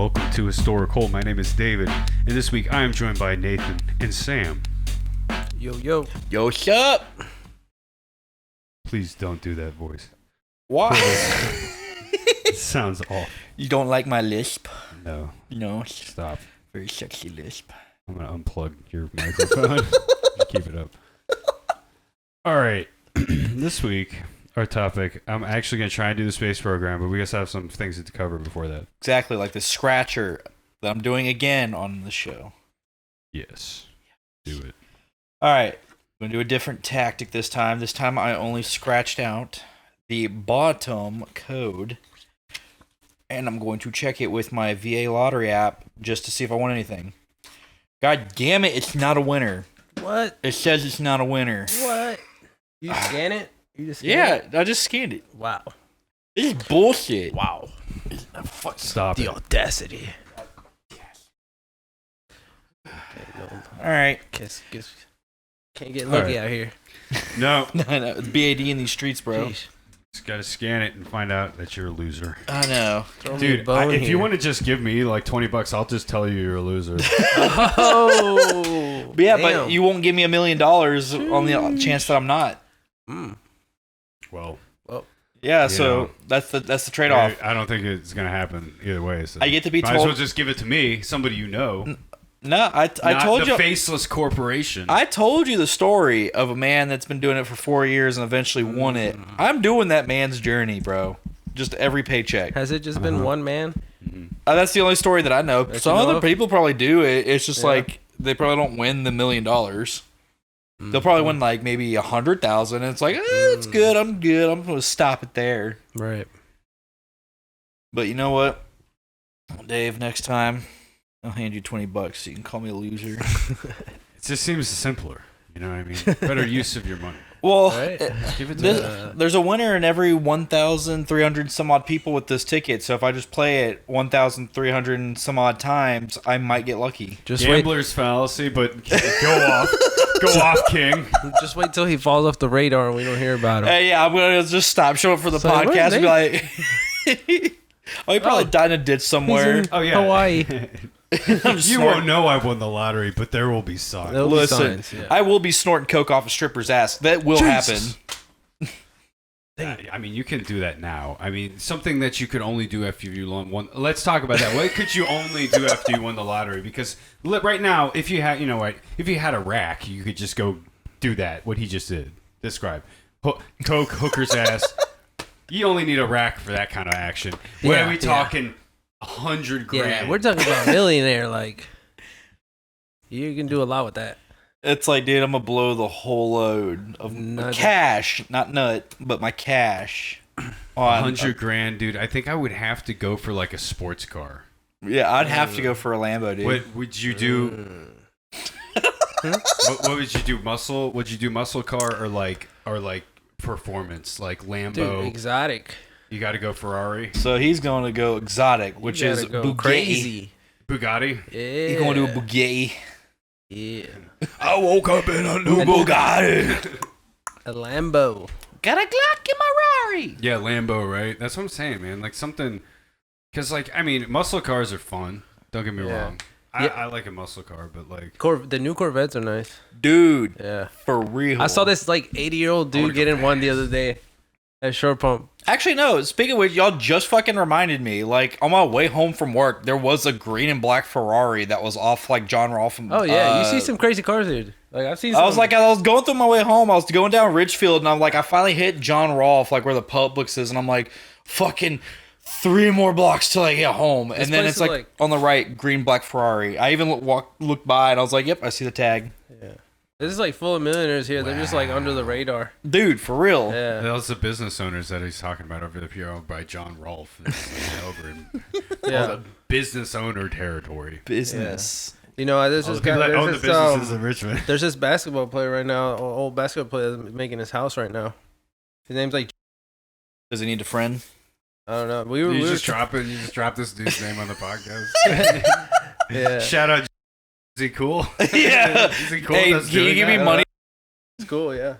Welcome to HistoricHole. My name is David, and this week I am joined by Nathan and Sam. Yo, yo. Yo, what's up? Please don't do that voice. Why? It sounds off. You don't like my lisp? No. No. Stop. Very sexy lisp. I'm going to unplug your microphone. Keep it up. All right. This week, our topic, I'm actually going to try and do the space program, but we just have some things to cover before that. Exactly, like the scratcher that I'm doing again on the show. Yes. Do it. All right. I'm going to do a different tactic this time. This time I only scratched out the bottom code, and I'm going to check it with my VA lottery app just to see if I won anything. God damn it, it's not a winner. What? It says it's not a winner. What? You scan it? You just scan Yeah, it? I just scanned it. Wow. This is bullshit. Wow. Stop The it. audacity. All right. Can't get lucky out here. No. No, it's BAD in these streets, bro. Jeez. Just got to scan it and find out that you're a loser. I know. Throw me a Dude, bone if here. you want to just give me like $20, I'll just tell you you're a loser. Oh. But yeah, damn. but you won't give me $1 million on the chance that I'm not. Mm. Well, Yeah, You so know, that's the trade off. I don't think it's going to happen either way. So I get to be might as told. well just give it to me, somebody you know. No, I Not told the you. faceless corporation. I told you the story of a man that's been doing it for 4 years and eventually won it. I'm doing that man's journey, bro. Just every paycheck. Has it just been one man? That's the only story that I know. That Some you know other of? people probably do it. It's just Yeah. like they probably don't win the $1 million. They'll probably win like maybe 100,000, and it's like, it's good. I'm good. I'm gonna stop it there. Right. But you know what, Dave? Next time, I'll hand you $20 so you can call me a loser. It just seems simpler. You know what I mean? Better use of your money. Well, Right. Give it to there's a winner in every 1,300 some odd people with this ticket. So if I just play it 1,300 and some odd times, I might get lucky. Just wait. Gambler's fallacy, but go off. Go off, King. Just wait till he falls off the radar and we don't hear about him. Hey, yeah, I'm gonna just stop showing up for the So, where's podcast and be Nate? like, oh, he probably died in a ditch somewhere. He's in Oh, yeah. Hawaii. I'm just You snorting. won't know I won the lottery, but there will be signs. There'll be Listen, signs, yeah. I will be snorting coke off a stripper's ass. That will Jesus. happen. I mean, you can do that now. I mean, something that you could only do after you won. Let's talk about that. What could you only do after you won the lottery? Because right now, if you had, you know what, if you had a rack, you could just go do that. What he just did. Describe. Coke, hooker's ass. You only need a rack for that kind of action. What Yeah, are we yeah. talking? 100 grand. Yeah, we're talking about millionaire. Like, you can do a lot with that. It's like, dude, I'm gonna blow the whole load of Nut. cash, not nut, but my cash. On 100 grand, dude. I think I would have to go for like a sports car. Yeah, I'd have to go for a Lambo, dude. What would you do? What would you do? Muscle? Would you do muscle car or like performance, like Lambo? Dude, exotic. You got to go Ferrari, So he's going to go exotic, which You is gotta go Bugatti. crazy. Bugatti. Yeah. He's going to do a Bugatti. Yeah. I woke up in a new Bugatti. A Lambo. Got a Glock in my Rari. Yeah, Lambo, right? That's what I'm saying, man. Like something, because like I mean, muscle cars are fun. Don't get me Yeah. wrong. Yeah. I like a muscle car, but like The new Corvettes are nice. Dude, Yeah. for real. I saw this like 80-year-old wanna dude go get in one the other day at Short Pump. Actually, no. Speaking of which, y'all just fucking reminded me. Like, on my way home from work, there was a green and black Ferrari that was off, like, John Rolfe. Oh yeah, you see some crazy cars, dude. Like I've seen. I was like, I was going through my way home. I was going down Ridgefield, and I'm like, I finally hit John Rolfe, like where the Publix is, and I'm like, fucking 3 more blocks till I get home. This And then place it's is like, like- on the right, green black Ferrari. I even looked by, and I was like, yep, I see the tag. yeah. This is like full of millionaires here. They're just like under the radar. Dude, for real. Yeah. those the business owners that he's talking about over there, owned by John Rolfe. Over in all Yeah. the business owner territory. Business. You know, there's All this the people guy. that own the There's businesses this, in Richmond. there's this basketball player right now, old basketball player that's making his house right now. His name's like, Does he need a friend? I don't know. You just drop it. You just drop this dude's name on the podcast. Yeah. Shout out. Is he cool? Yeah. Is he cool? Hey, That's can you doing give me that? money? It's cool, yeah.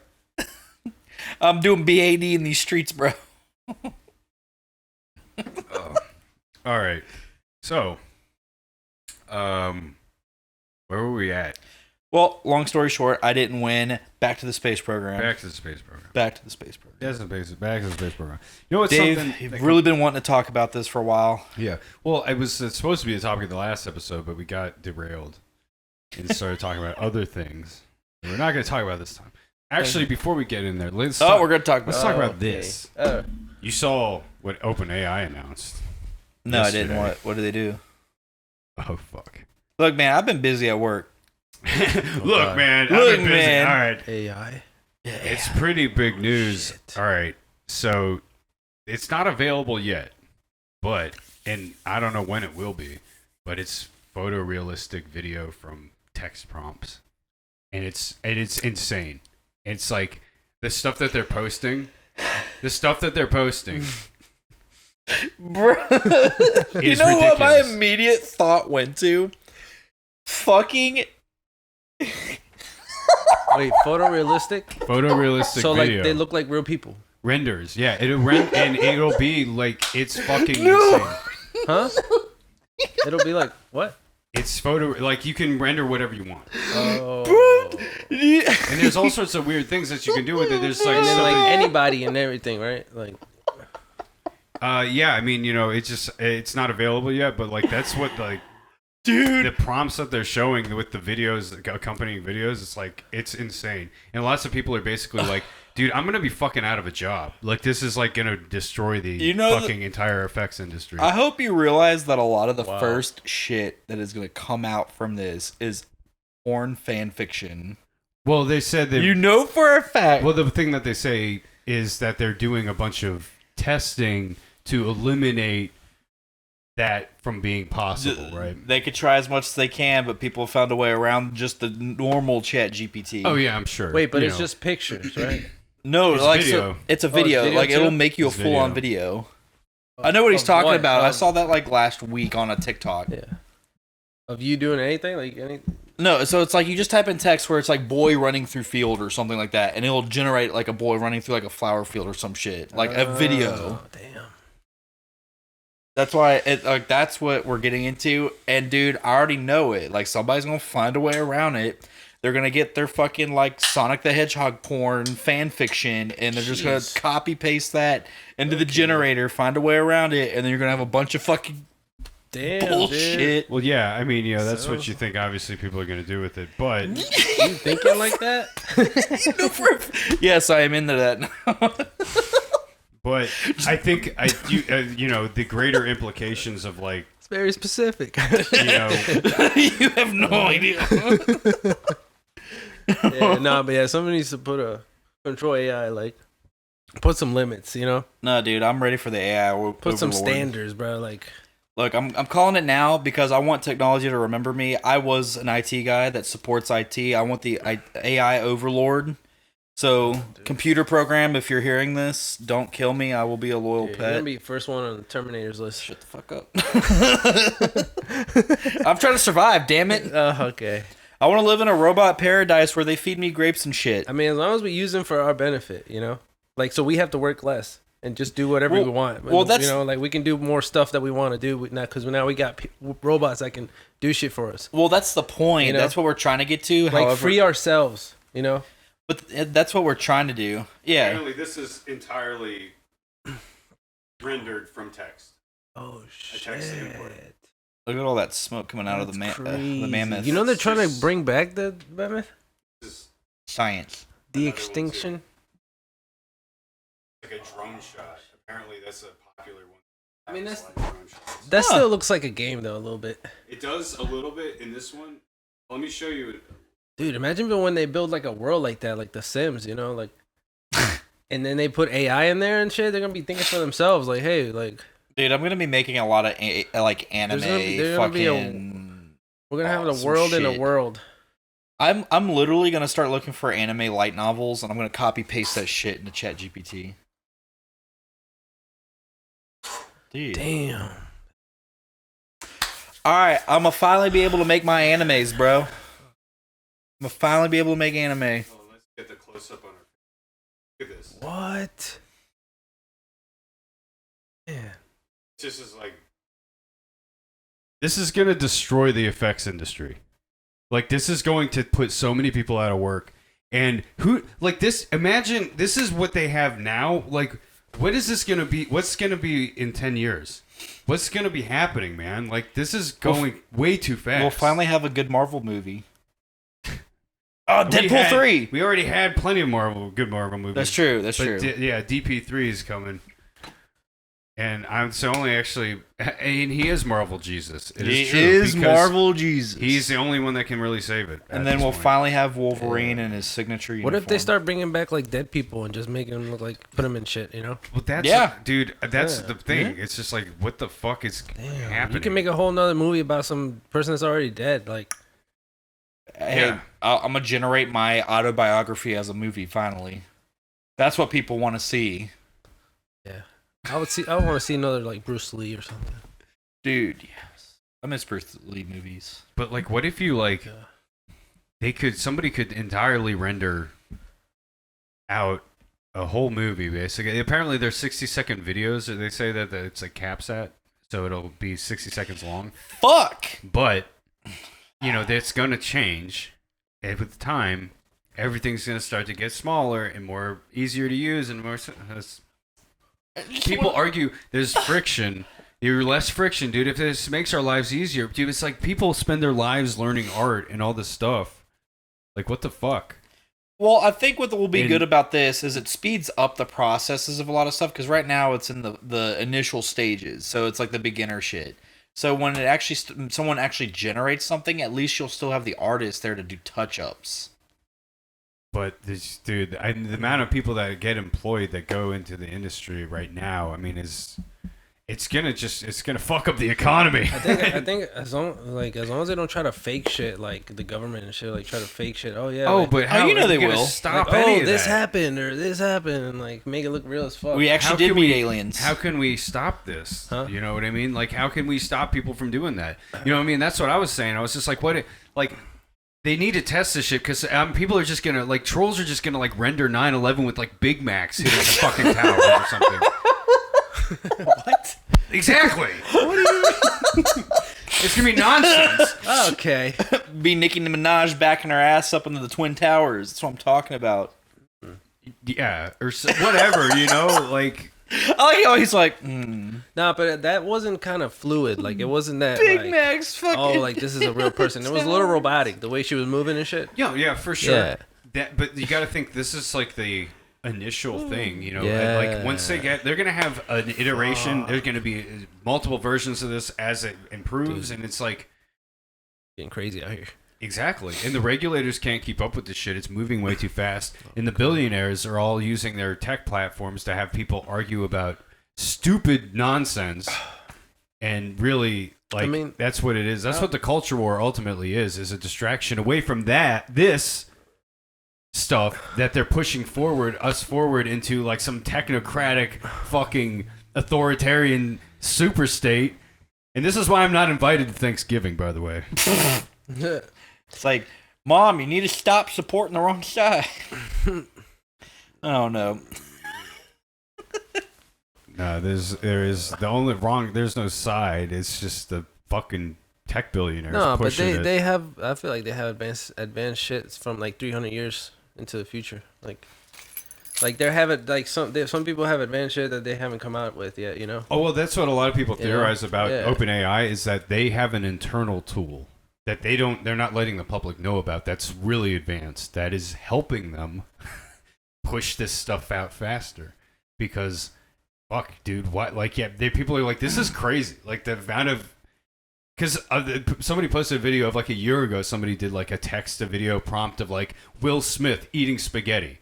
I'm doing BAD in these streets, bro. Oh. All right. So Where were we at? Well, long story short, I didn't win. Back to the space program. Back to the space program. Back to the space program. Back to the space program. You know what's Dave, something? you've really been wanting to talk about this for a while. Yeah. Well, it was supposed to be the topic of the last episode, but we got derailed and started talking about other things. We're not going to talk about this time. Actually, before we get in there, we're going to talk about. Let's talk about this. You saw what OpenAI announced. No, yesterday. I didn't. What did they do? Oh fuck! Look, man, I've been busy at work. Look, man. Look, I've been busy. man. All right. AI. Yeah. It's pretty big news. Shit. All right. So it's not available yet, and I don't know when it will be, but it's photorealistic video from text prompts. And it's insane. It's like the stuff that they're posting. Bro, you know what my immediate thought went to? Fucking. Wait, photorealistic? Photorealistic So video. like they look like real people, renders. Yeah, it'll be like it's fucking No. insane. huh? It'll be like what? It's like you can render whatever you want. Oh. And there's all sorts of weird things that you can do with it. There's like And then stuff like that- anybody and everything, right? Like yeah, I mean, it's not available yet, but like that's what like Dude. the prompts that they're showing with the videos, accompanying videos, it's insane. And lots of people are basically like, dude, I'm gonna be fucking out of a job. Like this is like gonna destroy the fucking entire effects industry. I hope you realize that a lot of the Wow. first shit that is going to come out from this is porn fan fiction. Well, they said that You know for a fact. well, the thing that they say is that they're doing a bunch of testing to eliminate that from being possible, right? They could try as much as they can, but people have found a way around just the normal chat GPT. Oh yeah, I'm sure. wait, but You it's know. just pictures, right? No, It's like video. So, it's a it's video. video Like too? it'll make you It's a full on video. Of- I know what he's of talking what? about. I Of- saw that like last week on a TikTok. Yeah. Of you doing anything like any? No, so it's like you just type in text where it's like boy running through field or something like that, and it'll generate like a boy running through like a flower field or some shit, like a video. Oh, damn. That's why that's what we're getting into. And dude, I already know it. Like somebody's gonna find a way around it. They're gonna get their fucking like Sonic the Hedgehog porn fan fiction, and they're just gonna Jeez. copy paste that into the generator, find a way around it, and then you're gonna have a bunch of fucking Damn, dude. bullshit. Well, yeah, I mean, that's So- what you think. Obviously, people are going to do with it, but You thinking like that? Yes, I am into that now. but I think you know the greater implications of like It's very specific. you know You have no idea. Yeah, no, but yeah, somebody needs to put control AI, like put some limits, you know? No, dude, I'm ready for the AI. Put some overlord. standards, bro. Like Look, I'm calling it now because I want technology to remember me. I was an IT guy that supports IT. I want the AI overlord. So, computer program, if you're hearing this, don't kill me. I will be a loyal you're gonna pet. be first one on the Terminator's list. Shut the fuck up. I'm trying to survive, damn it. Okay. I want to live in a robot paradise where they feed me grapes and shit. I mean, as long as we use them for our benefit, you know? Like, so we have to work less and just do whatever Well- we want. well, that's- you know, like we can do more stuff that we want to do because now we got robots that can do shit for us. Well, that's the point. You know? That's what we're trying to get to. Like However, free ourselves, you know? but that's what we're trying to do. Yeah. apparently this is entirely rendered from text. Oh text input. shit. Look at all that smoke coming out of the Crazy. mammoth. You know they're trying to Just- bring back the mammoth? This is Science. The Another one, too. extinction? like a drone shot. Apparently that's a popular one. I mean, that's- Drone shots. That Huh. still looks like a game though, a little bit. It does a little bit in this one. Let me show you. Dude, imagine when they build like a world like that, like The Sims, you know, like, and then they put AI in there and shit. They're gonna be thinking for themselves, like, hey, like, Dude, I'm gonna be making a lot of like anime there's gonna be fucking. we're gonna have Awesome a world in a shit. world. I'm literally gonna start looking for anime light novels, and I'm gonna copy paste that shit into ChatGPT. Dude. Damn. All right, I'm gonna finally be able to make my animes, bro. I'm gonna finally be able to make anime. Oh, let's get the close up on her. Look at this. What? Yeah. This is like this is going to destroy the effects industry. Like, this is going to put so many people out of work. And who, like, this, imagine, this is what they have now. Like, what is this going to be? What's going to be in 10 years? What's going to be happening, man? Like, this is going way too fast. We'll finally have a good Marvel movie. Oh, Deadpool 3! We already had plenty of good Marvel movies. That's true, that's true. Yeah, DP3 is coming. And I'm so only actually, and he is Marvel Jesus. He is Marvel Jesus. He's the only one that can really save it. And then we'll finally have Wolverine in his signature uniform. What if they start bringing back like dead people and just making them look like put them in shit? You know? Well, that's dude. That's the thing. Yeah. It's just like, what the fuck is happening? You can make a whole nother movie about some person that's already dead. Like, hey, I'm gonna generate my autobiography as a movie. Finally, that's what people want to see. Yeah. I would want to see another like Bruce Lee or something. Dude, yes. I miss Bruce Lee movies. But like, what if you like, somebody could entirely render out a whole movie basically. Apparently there's 60-second videos. They say that it's like caps at, so it'll be 60 seconds long. Fuck! But, you know, that's going to change. And with time, everything's going to start to get smaller and more easier to use and more... People argue there's friction. There's less friction, dude. If this makes our lives easier, dude, it's like people spend their lives learning art and all this stuff. Like, what the fuck? Well, I think what will be good about this is it speeds up the processes of a lot of stuff, because right now it's in the initial stages, so it's like the beginner shit. So when it actually someone actually generates something, at least you'll still have the artist there to do touch-ups. But this dude, the amount of people that get employed that go into the industry right now, I mean, it's gonna fuck up the economy. I think as long as they don't try to fake shit, like the government and shit, like try to fake shit. Oh yeah. Oh, like, but how you know they will stop like, any oh, of this that? happened or this happened, and like make it look real as fuck. We actually did meet aliens. How can we stop this? Huh? You know what I mean? Like, how can we stop people from doing that? You know what I mean? That's what I was saying. I was just like, what? Like, they need to test this shit because people are just gonna like trolls are just gonna like render 9/11 with like Big Macs hitting the fucking towers or something. What? Exactly. What do you mean? It's gonna be nonsense. Okay. Be Nicki Minaj backing her ass up into the Twin Towers. That's what I'm talking about. Yeah, or whatever. You know, like. I like how he's like, Nah, but that wasn't kind of fluid. Like, it wasn't that Big like, Mac's fucking. oh, like this is a real person. It was a little robotic, the way she was moving and shit. Yeah, for sure. Yeah. But you got to think this is like the initial thing, you know. Yeah. Like once they're gonna have an iteration. There's gonna be multiple versions of this as it improves, and it's like Getting crazy out here. exactly. And the regulators can't keep up with this shit. It's moving way too fast. And the billionaires are all using their tech platforms to have people argue about stupid nonsense. And really, like, I mean, that's what it is. That's what the culture war ultimately is a distraction away from this stuff that they're pushing us forward into, like, some technocratic, fucking authoritarian super state. And this is why I'm not invited to Thanksgiving, by the way. It's like, Mom, you need to stop supporting the wrong side. Oh no. No, there's no side. It's just the fucking tech billionaires. No, but pushing they have. I feel like they have advanced shit from like 300 years into the future. Like they have it. Like some people have advanced shit that they haven't come out with yet. You know. Oh well, that's what a lot of people theorize about Yeah. OpenAI is that they have an internal tool that they're not letting the public know about. That's really advanced. That is helping them push this stuff out faster because. Fuck, dude, what? Like, yeah, people are like, this is crazy. Like, the amount of... Because somebody posted a video of, like, a year ago, somebody did, like, a text-to-video prompt of, like, Will Smith eating spaghetti.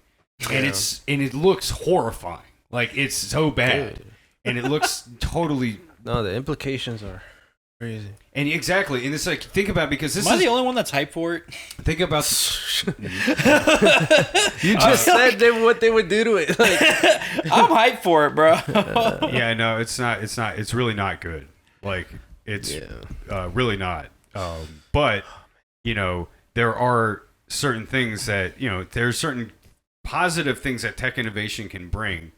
And it looks horrifying. Like, it's so bad. Dude. And it looks totally... No, the implications are crazy. And exactly. And it's like, think about because this Am I is... the only one that's hyped for it? Think about... You just said what they would do to it. Like, I'm hyped for it, bro. Yeah, no, it's not. It's really not good. Like, it's really not. But, you know, there are certain things that, you know, there's certain positive things that tech innovation can bring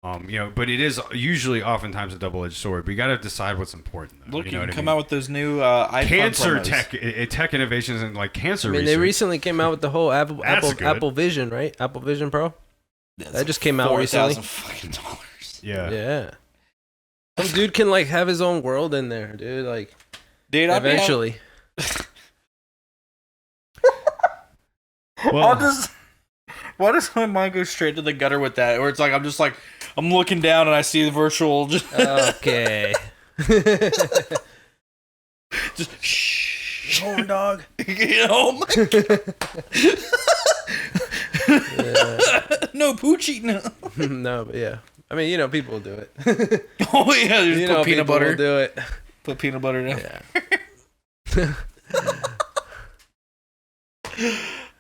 But it is usually oftentimes a double-edged sword. But you got to decide what's important. Though, Look, you you know can what I come mean? out with those new iPhone Cancer promos. tech innovations and like cancer I mean, research. they recently came out with the whole That's good. Apple Vision, right? Apple Vision Pro. That's That just came out recently. $4,000 fucking dollars. Yeah. Yeah. Some dude can like have his own world in there, dude. Like, Dude, eventually. Well, Why does my mind go straight to the gutter with that? Where it's like I'm looking down and I see the virtual Okay. just shh. Horn dog. Get home. No poochie, no. No, but yeah. I mean, people will do it. Oh yeah, just put peanut people butter. will do it. Put peanut butter down. Yeah.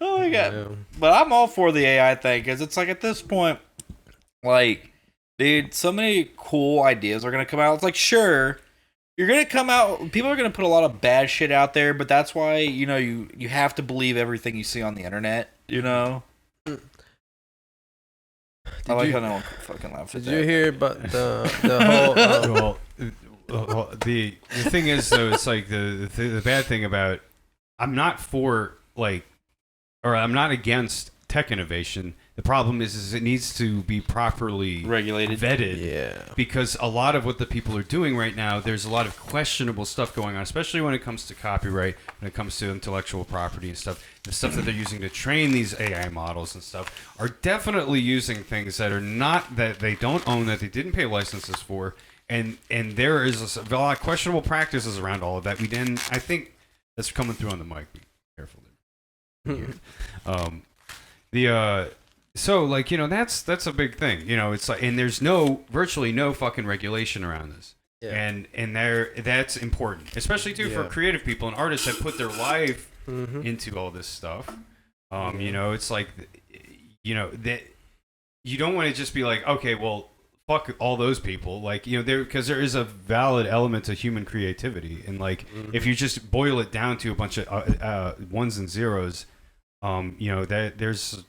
Oh my god. Yeah. But I'm all for the AI thing because it's like at this point, like, dude, so many cool ideas are gonna come out. It's like, sure, you're gonna come out. People are gonna put a lot of bad shit out there, but that's why you have to believe everything you see on the internet. You know. I like how no one fucking laughs at Did that. you hear about the whole? the thing is though, it's like the bad thing about I'm not for I'm not against tech innovation. The problem is it needs to be properly regulated, vetted. Yeah. Because a lot of what the people are doing right now, there's a lot of questionable stuff going on, especially when it comes to copyright, when it comes to intellectual property and stuff. The stuff that they're using to train these AI models and stuff are definitely using things that are not, that they don't own, that they didn't pay licenses for. And there is a lot of questionable practices around all of that. I think that's coming through on the mic. Be careful there. So that's a big thing. It's like, and there's virtually no fucking regulation around this. Yeah. And that's important, especially too for creative people and artists that put their life into all this stuff. It's like, that you don't want to just be like, okay, well, fuck all those people, because there is a valid element to human creativity, and if you just boil it down to a bunch of ones and zeros, that there's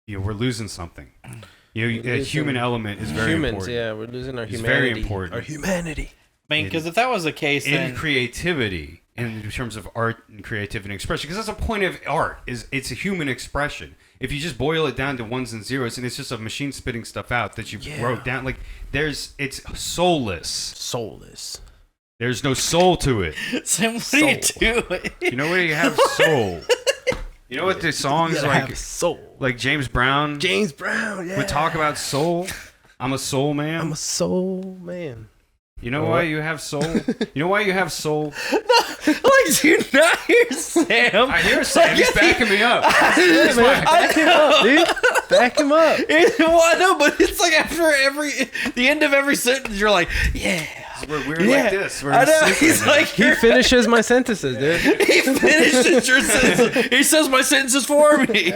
we're losing something. A human element is very humans, important. Yeah, we're losing our It's humanity. very important. Our humanity. I mean, because if that was the case, In then creativity, in terms of art and creativity and expression, because that's the point of art, it's a human expression. If you just boil it down to ones and zeros, and it's just a machine spitting stuff out that you wrote down, it's soulless. Soulless. There's no soul to it. Sam, what are you doing? You know where you have soul? You know what the songs like? Soul. Like James Brown. James Brown. Yeah. Would talk about soul. I'm a soul man. I'm a soul man. You know why you have soul? You know why you have soul? Like, do you not hear Sam? I hear Sam. He's backing me up. Back him up, dude. Back him up. Well, I know, but it's like after the end of every sentence, you're like, yeah. We're like this. We're I know. in sync He's right now. like, He finishes my sentences, dude. he finished your sentence. He says my sentences for me.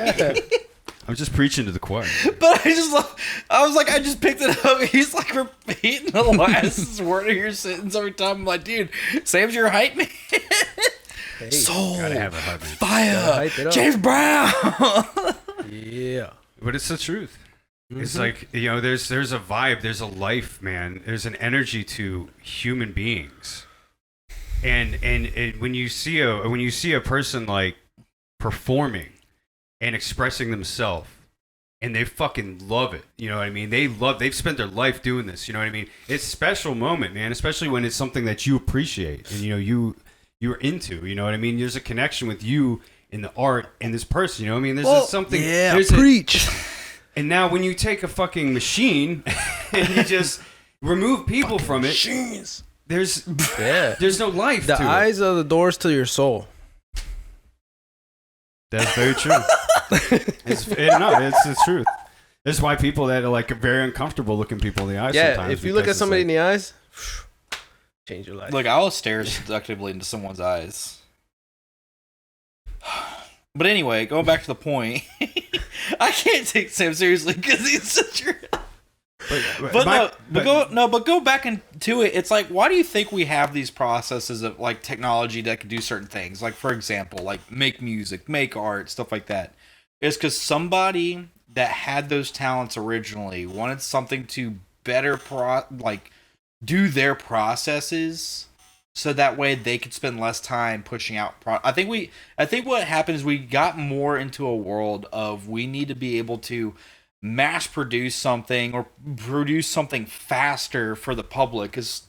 I'm just preaching to the choir. But I was like, I just picked it up. He's like repeating the last word of your sentence every time. I'm like, dude, Sam's your hype man. Hey, Soul, Gotta have a hype man. fire, hype it up. James Brown. Yeah. But it's the truth. It's like, there's a vibe, there's a life, man. There's an energy to human beings. And when you see a person like performing and expressing themselves, and they fucking love it, you know what I mean? They've spent their life doing this, you know what I mean? It's a special moment, man, especially when it's something that you appreciate and you're into, you know what I mean? There's a connection with you in the art and this person, you know what I mean? There's something. Yeah, there's preach. And now when you take a fucking machine and you just remove people from it, Machines. there's Yeah. no life The to eyes are the doors to your soul. it. That's very true. It's the truth. That's why people that are like very uncomfortable looking people in the eyes Yeah, sometimes. if you look at because somebody it's in the eyes, change your life. Look, I'll stare seductively into someone's eyes. But anyway, going back to the point, I can't take Sam seriously because he's such a. But go back into it. It's like, why do you think we have these processes of like technology that can do certain things? Like, for example, like make music, make art, stuff like that. It's because somebody that had those talents originally wanted something to better do their processes so that way they could spend less time pushing out I think what happened is we got more into a world of we need to be able to mass produce something or produce something faster for the public. Because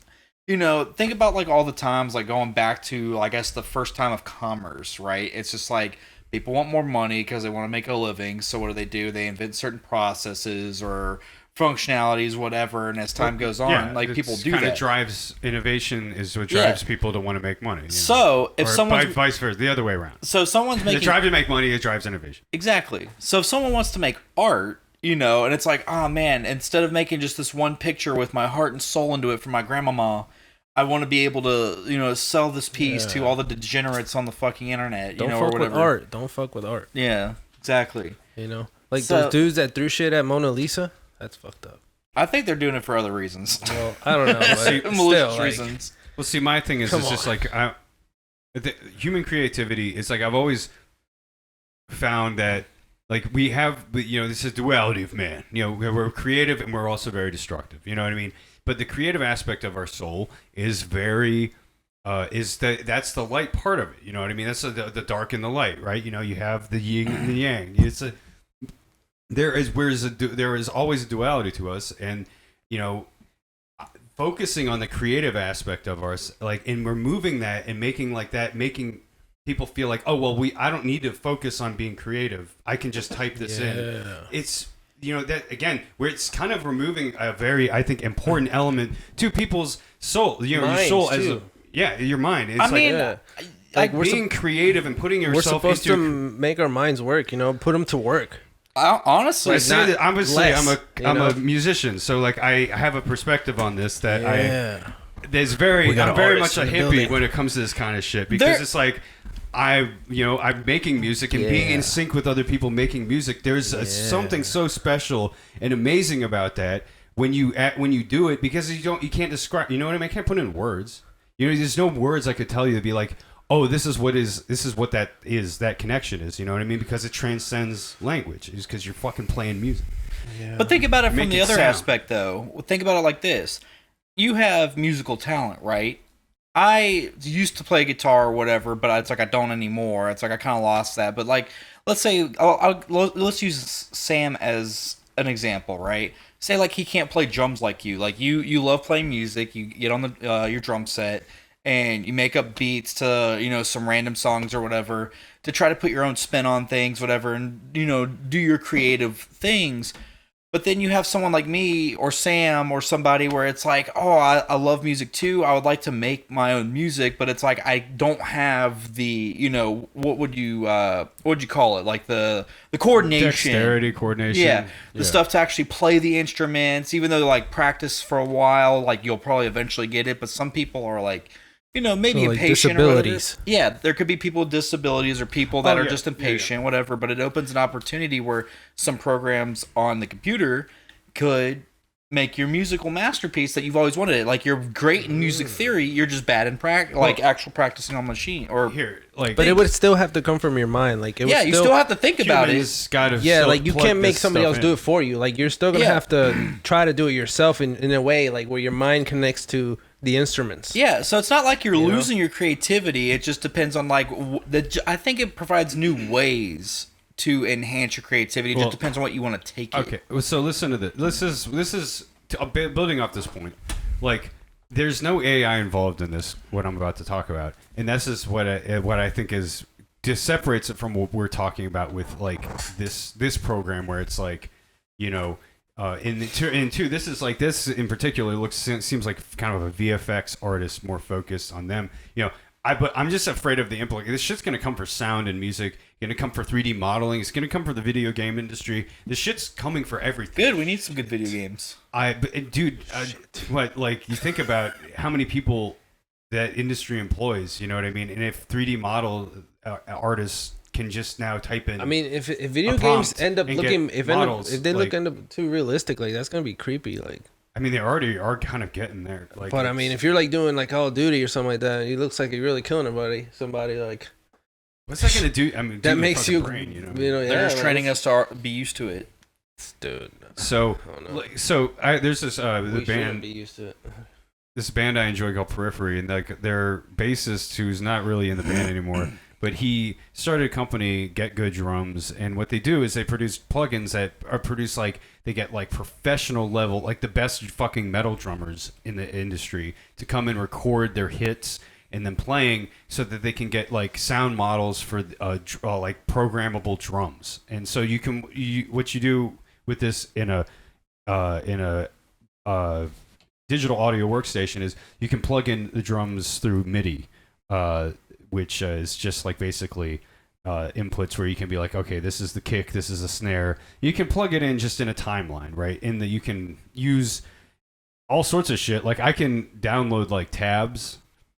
think about like all the times, like going back to I guess the first time of commerce, right? It's just like people want more money because they want to make a living, so what do? They invent certain processes or functionalities, whatever, and as time goes on, like people do that. Kind of drives innovation is what drives people to want to make money. So if someone vice versa, the other way around. So someone's making the drive to make money, it drives innovation. Exactly. So if someone wants to make art, and it's like, oh man, instead of making just this one picture with my heart and soul into it for my grandmama, I want to be able to, sell this piece to all the degenerates on the fucking internet, or whatever. With art. Don't fuck with art. Yeah, exactly. Like those dudes that threw shit at Mona Lisa. That's fucked up. I think they're doing it for other reasons. Well, I don't know. Malicious reasons. Well, see, my thing is just like human creativity. It's like I've always found that like we have, this is duality of man. We're creative and we're also very destructive. You know what I mean? But the creative aspect of our soul is very, that's the light part of it. You know what I mean? That's the dark and the light, right? You have the yin and the yang. There is always a duality to us, and focusing on the creative aspect of ours, like, and removing that and making people feel like, oh well, I don't need to focus on being creative. I can just type this in. It's that again, where it's kind of removing a very, I think, important element to people's soul. Your soul too. Your mind. It's like being creative and putting yourself. We're supposed to make our minds work. Put them to work. Honestly, I'm a musician, so like I have a perspective on this that I'm very much a hippie when it comes to this kind of shit, because it's like I'm making music and being in sync with other people making music. There's something so special and amazing about that when you do it, because you can't describe. You know what I mean? I can't put it in words. There's no words I could tell you to be like, oh, this is what that connection is. You know what I mean? Because it transcends language. Is because you're fucking playing music. Yeah. But think about it from the other aspect, though. Think about it like this: you have musical talent, right? I used to play guitar or whatever, but it's like I don't anymore. It's like I kind of lost that. But like, let's say, let's use Sam as an example, right? Say like he can't play drums like you. Like you love playing music. You get on the your drum set and you make up beats to some random songs or whatever to try to put your own spin on things, whatever, and do your creative things. But then you have someone like me or Sam or somebody where it's like, oh, I love music too. I would like to make my own music, but it's like I don't have the, what would you call it? Like the coordination. Dexterity, coordination. Yeah, the stuff to actually play the instruments, even though like practice for a while, like you'll probably eventually get it. But some people are like, maybe so, like, impatient disabilities. Or yeah, there could be people with disabilities or people that are just impatient, whatever. But it opens an opportunity where some programs on the computer could make your musical masterpiece that you've always wanted. Like you're great in music theory, you're just bad in actual practicing on machine. Or but it would still have to come from your mind. Like you still have to think about it. Like you can't make somebody else do it for you. Like you're still gonna have to try to do it yourself in a way like where your mind connects to the instruments. Yeah, so it's not like you're losing your creativity. It just depends on like I think it provides new ways to enhance your creativity. It just depends on what you want to take. Okay, so listen to this. This is building off this point. Like, there's no AI involved in this. What I'm about to talk about, and this is what I think is just separates it from what we're talking about with like this program where it's like, this is like this in particular seems like kind of a VFX artist more focused on them. But I'm just afraid of the implication. This shit's gonna come for sound and music. Gonna come for 3D modeling. It's gonna come for the video game industry. This shit's coming for everything. Good. We need some good video games. Like you think about how many people that industry employs. You know what I mean? And if 3D model artists can just now type in. I mean, if video games end up looking end up too realistic, like that's gonna be creepy. Like. I mean, they already are kind of getting there. Like, but I mean, if you're like doing like Call of Duty or something like that, it looks like you're really killing somebody like. What's that gonna do? I mean, that makes you, brain, they're just training us to be used to it. Dude. So, there's this the We shouldn't band. be used to it. This band I enjoy called Periphery, and like their bassist, who's not really in the band anymore, but he started a company, Get Good Drums, and what they do is they produce plugins that are produced like they get like professional level, like the best fucking metal drummers in the industry to come and record their hits and then playing so that they can get like sound models for like programmable drums. And so what you do with this in a digital audio workstation is you can plug in the drums through MIDI, which is just like basically inputs where you can be like, okay, this is the kick, this is a snare. You can plug it in just in a timeline, right? In that you can use all sorts of shit. Like I can download like tabs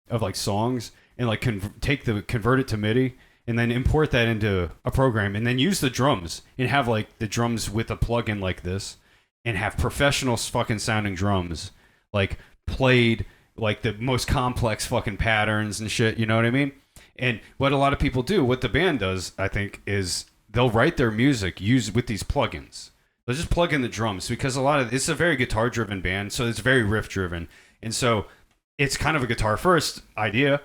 of like songs and like convert it to MIDI and then import that into a program and then use the drums and have like the drums with a plugin like this and have professional fucking sounding drums like played like the most complex fucking patterns and shit, you know what I mean? And what a lot of people do, what the band does, I think, is they'll write their music with these plugins. They'll just plug in the drums because it's a very guitar driven band, so it's very riff driven. And so it's kind of a guitar first idea,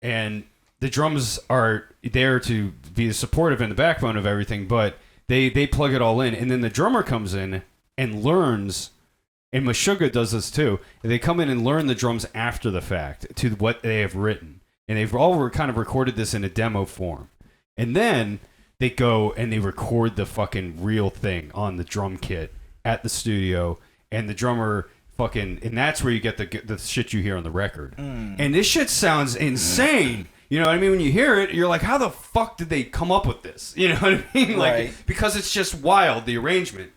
and the drums are there to be supportive in the backbone of everything, but they plug it all in, and then the drummer comes in and learns. And Meshuggah does this too. They come in and learn the drums after the fact to what they have written. And they've all kind of recorded this in a demo form. And then they go and they record the fucking real thing on the drum kit at the studio. And the drummer fucking... And that's where you get the shit you hear on the record. And this shit sounds insane. You know what I mean? When you hear it, you're like, how the fuck did they come up with this? You know what I mean? Like, right. Because it's just wild, the arrangement.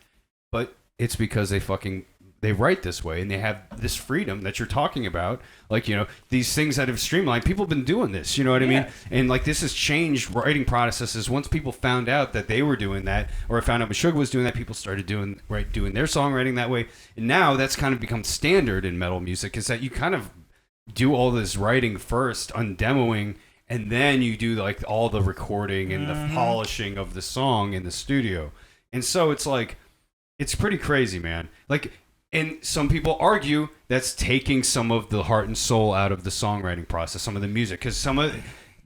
But it's because they write this way and they have this freedom that you're talking about. Like, you know, these things that have streamlined, people have been doing this, you know what I mean? And like this has changed writing processes. Once people found out that they were doing that or found out Meshuggah was doing that, people started doing their songwriting that way. And now that's kind of become standard in metal music, is that you kind of do all this writing first on demoing, and then you do like all the recording and the polishing of the song in the studio. And so it's like, it's pretty crazy, man. Like, and some people argue that's taking some of the heart and soul out of the songwriting process, some of the music. Because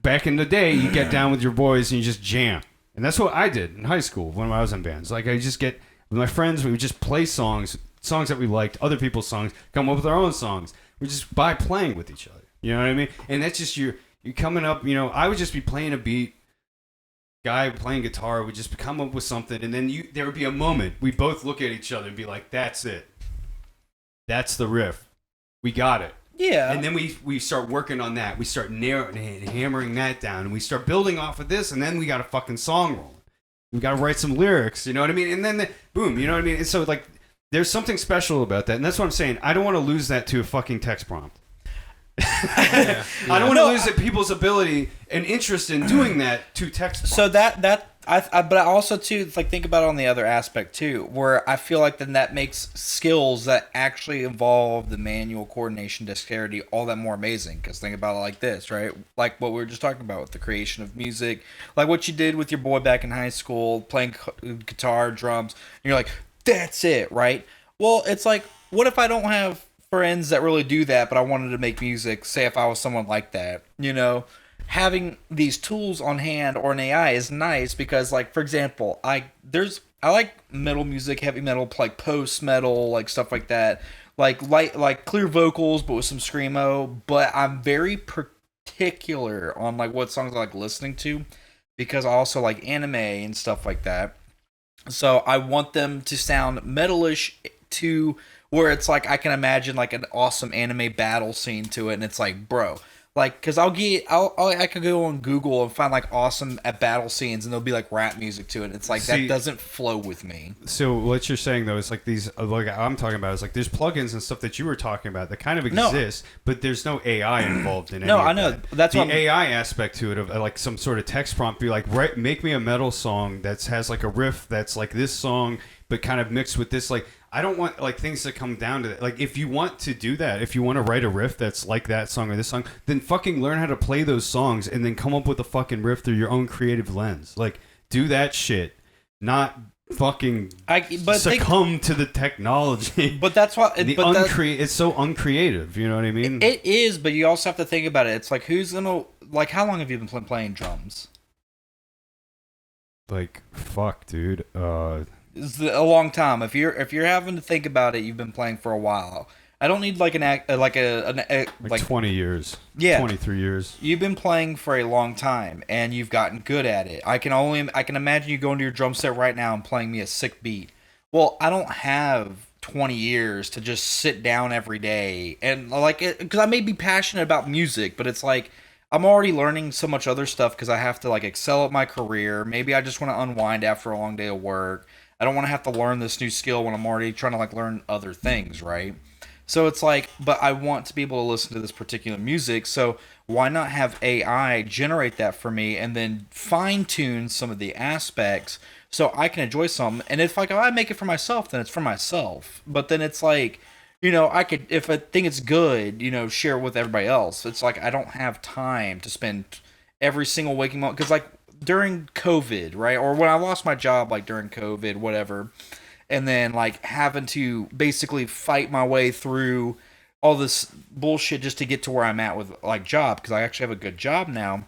back in the day, you get down with your boys and you just jam. And that's what I did in high school when I was in bands. Like, I just get with my friends, we would just play songs that we liked, other people's songs, come up with our own songs. We just by playing with each other. You know what I mean? And that's just you're coming up, you know, I would just be playing a beat. Guy playing guitar would just come up with something, and then there would be a moment. We both look at each other and be like, that's it. That's the riff. We got it. Yeah. And then we start working on that. We start hammering that down, and we start building off of this, and then we got a fucking song rolling. We got to write some lyrics, you know what I mean? And then, boom, you know what I mean? And so, like, there's something special about that, and that's what I'm saying. I don't want to lose that to a fucking text prompt. I don't want to lose people's ability and interest in doing that to text prompts. So but I also too like think about it on the other aspect too, where I feel like then that makes skills that actually involve the manual coordination, dexterity, all that more amazing. Because think about it like this, right? Like what we were just talking about with the creation of music, like what you did with your boy back in high school, playing guitar, drums, and you're like, that's it, right? Well, it's like, what if I don't have friends that really do that, but I wanted to make music? Say if I was someone like that, you know, having these tools on hand or an AI is nice because, like, for example, I like metal music, heavy metal, like post metal, like stuff like that, like clear vocals but with some screamo. But I'm very particular on like what songs I like listening to because I also like anime and stuff like that. So I want them to sound metalish to where it's like I can imagine like an awesome anime battle scene to it, and it's like, bro, like, cause I could go on Google and find like awesome battle scenes, and there'll be like rap music to it. It's like that doesn't flow with me. So what you're saying though is like these, like I'm talking about, is like there's plugins and stuff that you were talking about that kind of exist, but there's no AI involved in it. No, I know that's the what AI aspect to it of like some sort of text prompt. Be like, make me a metal song that has like a riff that's like this song, but kind of mixed with this. Like, I don't want like things to come down to that. Like, if you want to do that, if you want to write a riff that's like that song or this song, then fucking learn how to play those songs and then come up with a fucking riff through your own creative lens. Like, do that shit. Not fucking but succumb to the technology. But that's why it's so uncreative. You know what I mean? It is, but you also have to think about it. It's like who's gonna like? How long have you been playing drums? Like fuck, dude. It's a long time. If you're having to think about it, you've been playing for a while. I don't need like like 20 years. Yeah, 23 years. You've been playing for a long time, and you've gotten good at it. I can imagine you going to your drum set right now and playing me a sick beat. Well, I don't have 20 years to just sit down every day and like it, because I may be passionate about music, but it's like I'm already learning so much other stuff because I have to like excel at my career. Maybe I just want to unwind after a long day of work. I don't want to have to learn this new skill when I'm already trying to like learn other things, right? So it's like, but I want to be able to listen to this particular music, so why not have AI generate that for me and then fine-tune some of the aspects so I can enjoy something? And if like if I make it for myself, then it's for myself. But then it's like, you know, I could, if I think it's good, you know, share it with everybody else. It's like I don't have time to spend every single waking moment, because like during COVID, right, or when I lost my job, like during COVID, whatever, and then like having to basically fight my way through all this bullshit just to get to where I'm at with like job, because I actually have a good job now.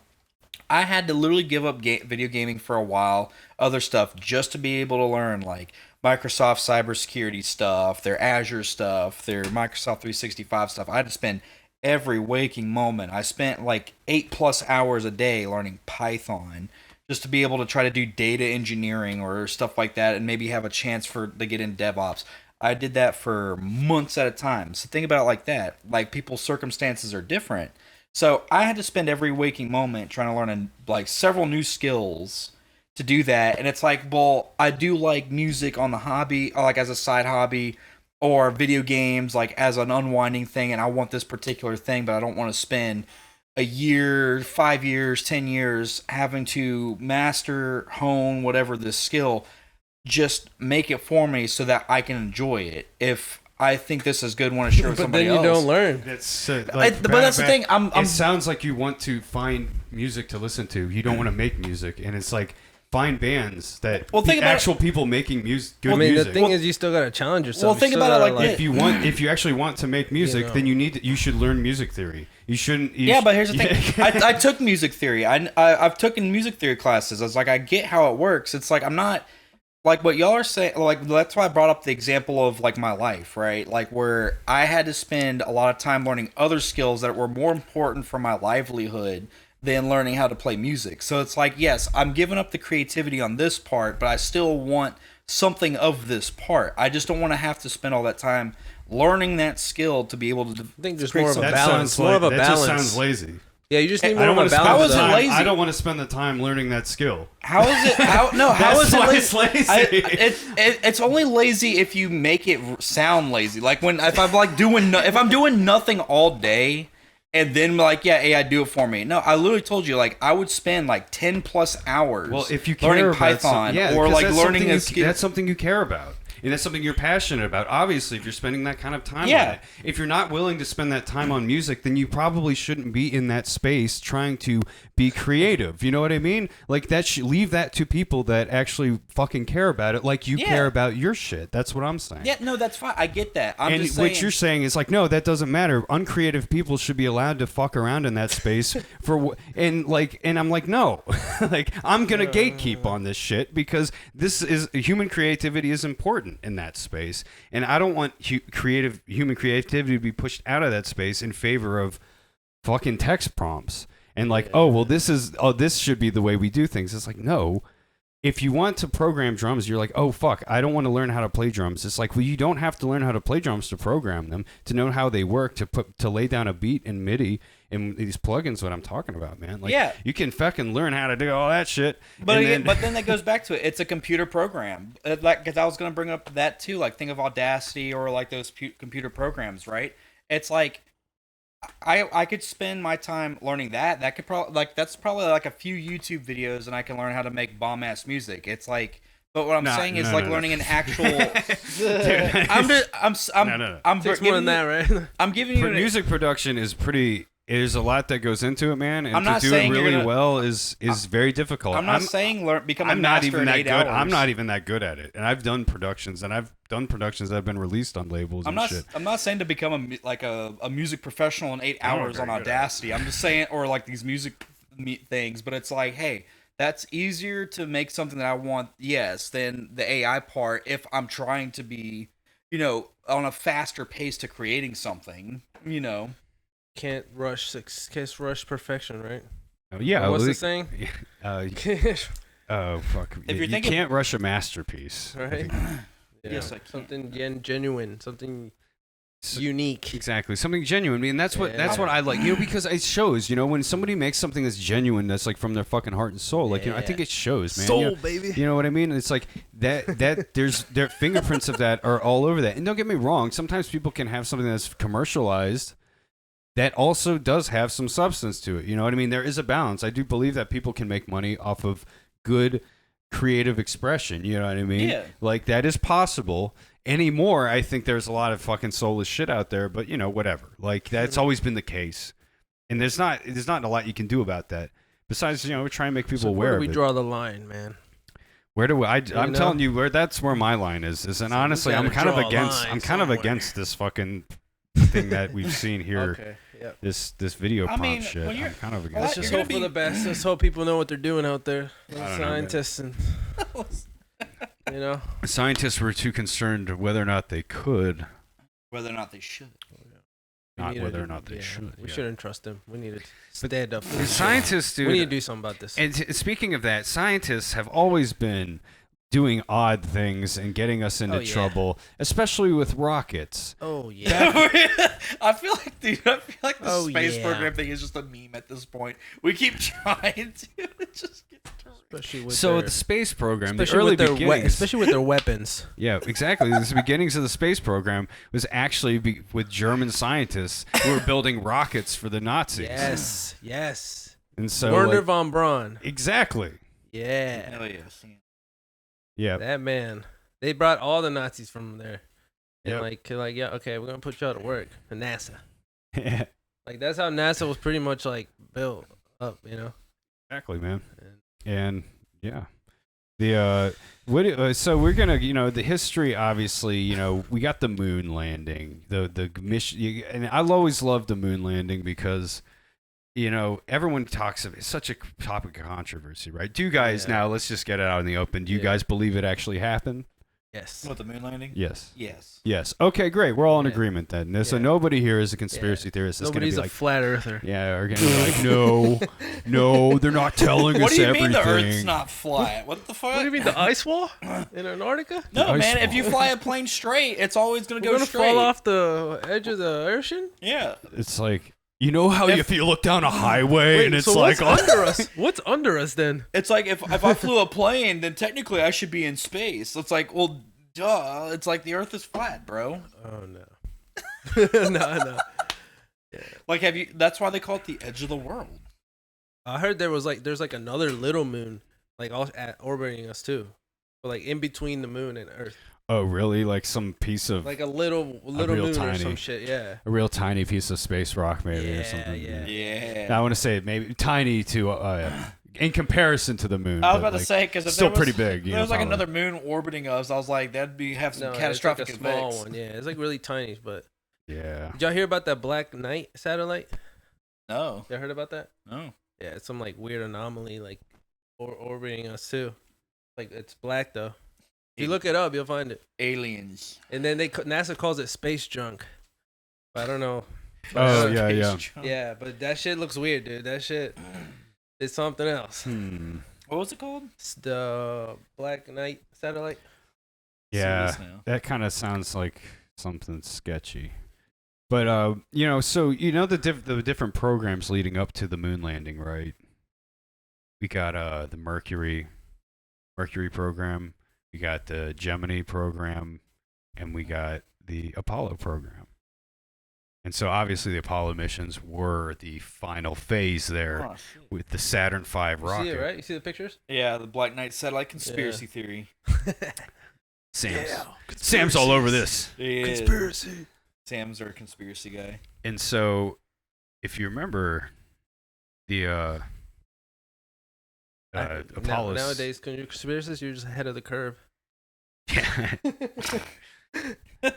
I had to literally give up video gaming for a while, other stuff, just to be able to learn like Microsoft cybersecurity stuff, their Azure stuff, their Microsoft 365 stuff. I had to spend every waking moment. I spent like 8+ hours a day learning Python just to be able to try to do data engineering or stuff like that, and maybe have a chance to get in DevOps. I did that for months at a time. So think about it like that. Like people's circumstances are different. So I had to spend every waking moment trying to learn like several new skills to do that. And it's like, well, I do like music on the hobby, or like as a side hobby, or video games like as an unwinding thing, and I want this particular thing, but I don't want to spend a year, 5 years, 10 years having to master, hone, whatever this skill. Just make it for me so that I can enjoy it. If I think this is good, want to share with somebody else. But then you don't learn. That's but that's the thing. It sounds like you want to find music to listen to. You don't want to make music, and it's like find bands that think actual people making music. Good music. The thing is, you still gotta challenge yourself. Well, think about it like this. If you actually want to make music, then you should learn music theory. You shouldn't. But here's the thing. I took music theory. I've taken music theory classes. I was like, I get how it works. It's like I'm not. Like what y'all are saying, like that's why I brought up the example of like my life, right? Like where I had to spend a lot of time learning other skills that were more important for my livelihood than learning how to play music. So it's like, yes, I'm giving up the creativity on this part, but I still want something of this part. I just don't want to have to spend all that time learning that skill to be able to. I think there's more of a balance. That just sounds lazy. Yeah, you just need more of a balance. I don't want to spend the time learning that skill. How is it? How is it lazy? It's lazy. It's only lazy if you make it sound lazy. Like if I'm doing nothing all day, and then like AI do it for me. No, I literally told you like I would spend like 10+ hours. Well, if you care learning about Python or like learning a skill, that's something you care about. And that's something you're passionate about. Obviously, if you're spending that kind of time on it. If you're not willing to spend that time on music, then you probably shouldn't be in that space trying to be creative. You know what I mean? Like leave that to people that actually fucking care about it, like you care about your shit. That's what I'm saying. Yeah, no, that's fine. I get that. I'm just saying. What you're saying is like, no, that doesn't matter. Uncreative people should be allowed to fuck around in that space and I'm like, no. Like I'm gonna gatekeep on this shit because human creativity is important in that space, and I don't want human creativity to be pushed out of that space in favor of fucking text prompts and like, this should be the way we do things. It's like, no. If you want to program drums, you're like, oh fuck, I don't want to learn how to play drums. It's like, well, you don't have to learn how to play drums to program them, to know how they work, to lay down a beat in MIDI and these plugins. What I'm talking about, man. Like, you can fucking learn how to do all that shit. But then that goes back to it. It's a computer program. Like, because I was gonna bring up that too. Like, think of Audacity or like those computer programs, right? It's like. I could spend my time learning that. That could that's probably like a few YouTube videos, and I can learn how to make bomb ass music. It's like, but what I'm saying is learning an actual. I'm more than that, right? I'm giving you music production is pretty there's a lot that goes into it, man, and I'm not to do it saying you're really gonna- well is very difficult. I'm not saying become a I'm not master even in that 8 good. hours. I'm not even that good at it, and I've done productions that have been released on labels and shit. I'm not saying to become a music professional in 8 hours on Audacity. I'm just saying, or like these music things. But it's like, hey, that's easier to make something that I want, yes, than the AI part. If I'm trying to be, on a faster pace to creating something, Can't rush perfection, right? Oh, yeah, What's the saying? Oh fuck! If you're you thinking- can't rush a masterpiece, Right? Yes, I can. Something genuine, something unique. Exactly, something genuine. I mean, that's what Yeah. I like. Because it shows. When somebody makes something that's genuine, that's like from their fucking heart and soul. Like I think it shows, man. Soul, baby. You know what I mean? It's like that. Their fingerprints of that are all over that. And don't get me wrong. Sometimes people can have something that's commercialized that also does have some substance to it. You know what I mean? There is a balance. I do believe that people can make money off of good creative expression. You know what I mean? Yeah. Like that is possible. Anymore, I think there's a lot of fucking soulless shit out there, but whatever. Like that's always been the case. And there's not a lot you can do about that. Besides, we're trying to make people aware Where of do we it. draw the line, man? Where do we? I'm telling you that's where my line is. And So honestly, we I'm gotta kind of draw a against. line I'm kind of somewhere. against this fucking thing that we've seen here. Okay, yep. This video I prompt mean, shit. when you're- I'm kind of Well, against. Let's just you're hope gonna for the be- best. Let's hope people know what they're doing out there. don't know, man. Scientists and Scientists were too concerned whether or not they could, Whether or not they should. we not need whether to- or not they yeah, should. We yeah. shouldn't trust them. We need to stand up. For The each scientists, other. dude. We need to do something about this. And speaking of that, scientists have always been doing odd things and getting us into Oh, yeah. trouble, especially with rockets. Oh yeah. I feel like the Oh, space yeah. program thing is just a meme at this point. We keep trying to just get to Especially with So their, the space program, the especially early with their beginnings, especially with their weapons. yeah, exactly. The beginnings of the space program was actually with German scientists who were building rockets for the Nazis. Yes. And so, Werner like, von Braun. exactly. Yeah. Hell yes. Yeah. That man. They brought all the Nazis from there. And Yep. like, yeah, okay, we're gonna put y'all to work. And NASA. Like that's how NASA was pretty much like built up, Exactly, man. And yeah, so we're gonna, the history. Obviously, we got the moon landing, the mission, and I always loved the moon landing because, everyone talks of it's such a topic of controversy, right? Do you guys now? Let's just get it out in the open. Do you guys believe it actually happened? Yes. What, the moon landing? Yes. Yes. Yes. Okay, great. We're all in Yeah. agreement then. So Yeah. nobody here is a conspiracy theorist. That's Nobody's gonna a be like, flat earther. yeah, we're gonna be like, no, they're not telling What us do you everything. mean the Earth's not flat? What the fuck? What do you mean, the ice wall in Antarctica? No, ice man. If wall. you fly a plane straight, it's always gonna We're go gonna straight. fall off the edge of the ocean? Yeah. It's like, how if you look down a highway Wait, and it's so like, what's under us? What's under us then? It's like if I flew a plane, then technically I should be in space. It's like, well, duh. It's like the Earth is flat, bro. Oh no. No. Like, that's why they call it the edge of the world. I heard there's another little moon, like all orbiting us too, but like in between the moon and Earth, oh, really? Like some piece of, like a little real moon or tiny- some shit. Yeah. a real tiny piece of space rock, maybe, or something. Yeah. I want to say maybe tiny to, in comparison to the moon. I was but, about to like, say, because if still there was, pretty big. there was like probably. another moon orbiting us, I was like, that'd have some No, catastrophic it's like a small effects. one. Yeah, it's like really tiny. But Yeah. did y'all hear about that Black Knight satellite? No, Y'all heard about that? no. Yeah, it's some like weird anomaly like orbiting us too. Like it's black though. If you look it up, you'll find it. Aliens. And then NASA calls it space junk. But I don't know. Oh, yeah. Yeah, but that shit looks weird, dude. That shit is something else. What was it called? It's the Black Knight satellite. Yeah. See this now. That kind of sounds like something sketchy. But so the different programs leading up to the moon landing, right? We got the Mercury program, we got the Gemini program, and we got the Apollo program. And so obviously the Apollo missions were the final phase there Oh, shit. with the Saturn V You rocket. see it, right? You see the pictures? Yeah, the Black Knight satellite conspiracy theory. Sam's all over this. He is. Conspiracy. Sam's our conspiracy guy. And so if you remember the Apollo. Nowadays, conspiracies, you're just ahead of the curve. Yeah.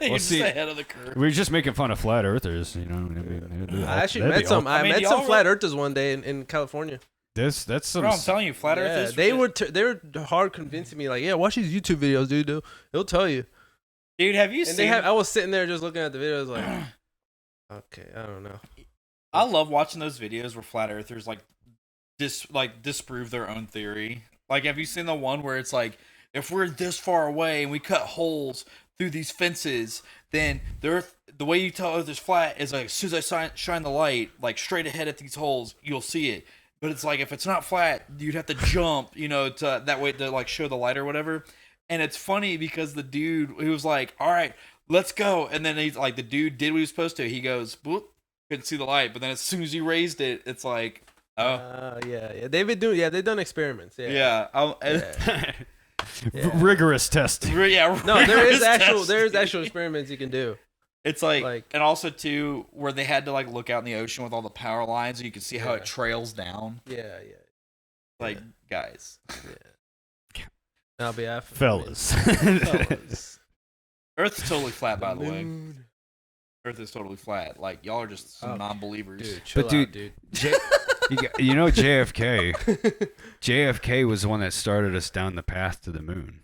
You're see, just ahead of the curve. We're just making fun of flat earthers, you know. I mean, I actually met some. I met some flat earthers one day in California. That's some. Bro, I'm telling you, flat earthers. They were hard convincing me, like, yeah, watch these YouTube videos, dude. He'll tell you. Dude, have you seen? I was sitting there just looking at the videos, like, okay, I don't know. I love watching those videos where flat earthers disprove their own theory. Like, have you seen the one where it's like, if we're this far away and we cut holes through these fences, then the Earth, the way you tell Earth is flat is like, as soon as I shine the light like straight ahead at these holes, you'll see it. But it's like, if it's not flat, you'd have to jump, to that way to like show the light or whatever. And it's funny because the dude, he was like, all right, let's go. And then he's like, the dude did what he was supposed to. He goes, boop, couldn't see the light. But then as soon as he raised it, it's like, oh. Yeah. They've done experiments. Yeah. Rigorous testing. Yeah. No, there is actual experiments you can do. It's like, and also too, where they had to like look out in the ocean with all the power lines, and you can see how it trails down. Yeah. Like, guys. Yeah. I'll be after fellas. Earth's totally flat, by the way. Earth is totally flat. Like, y'all are just some non-believers. Dude, chill out, dude. You know JFK. JFK was the one that started us down the path to the moon.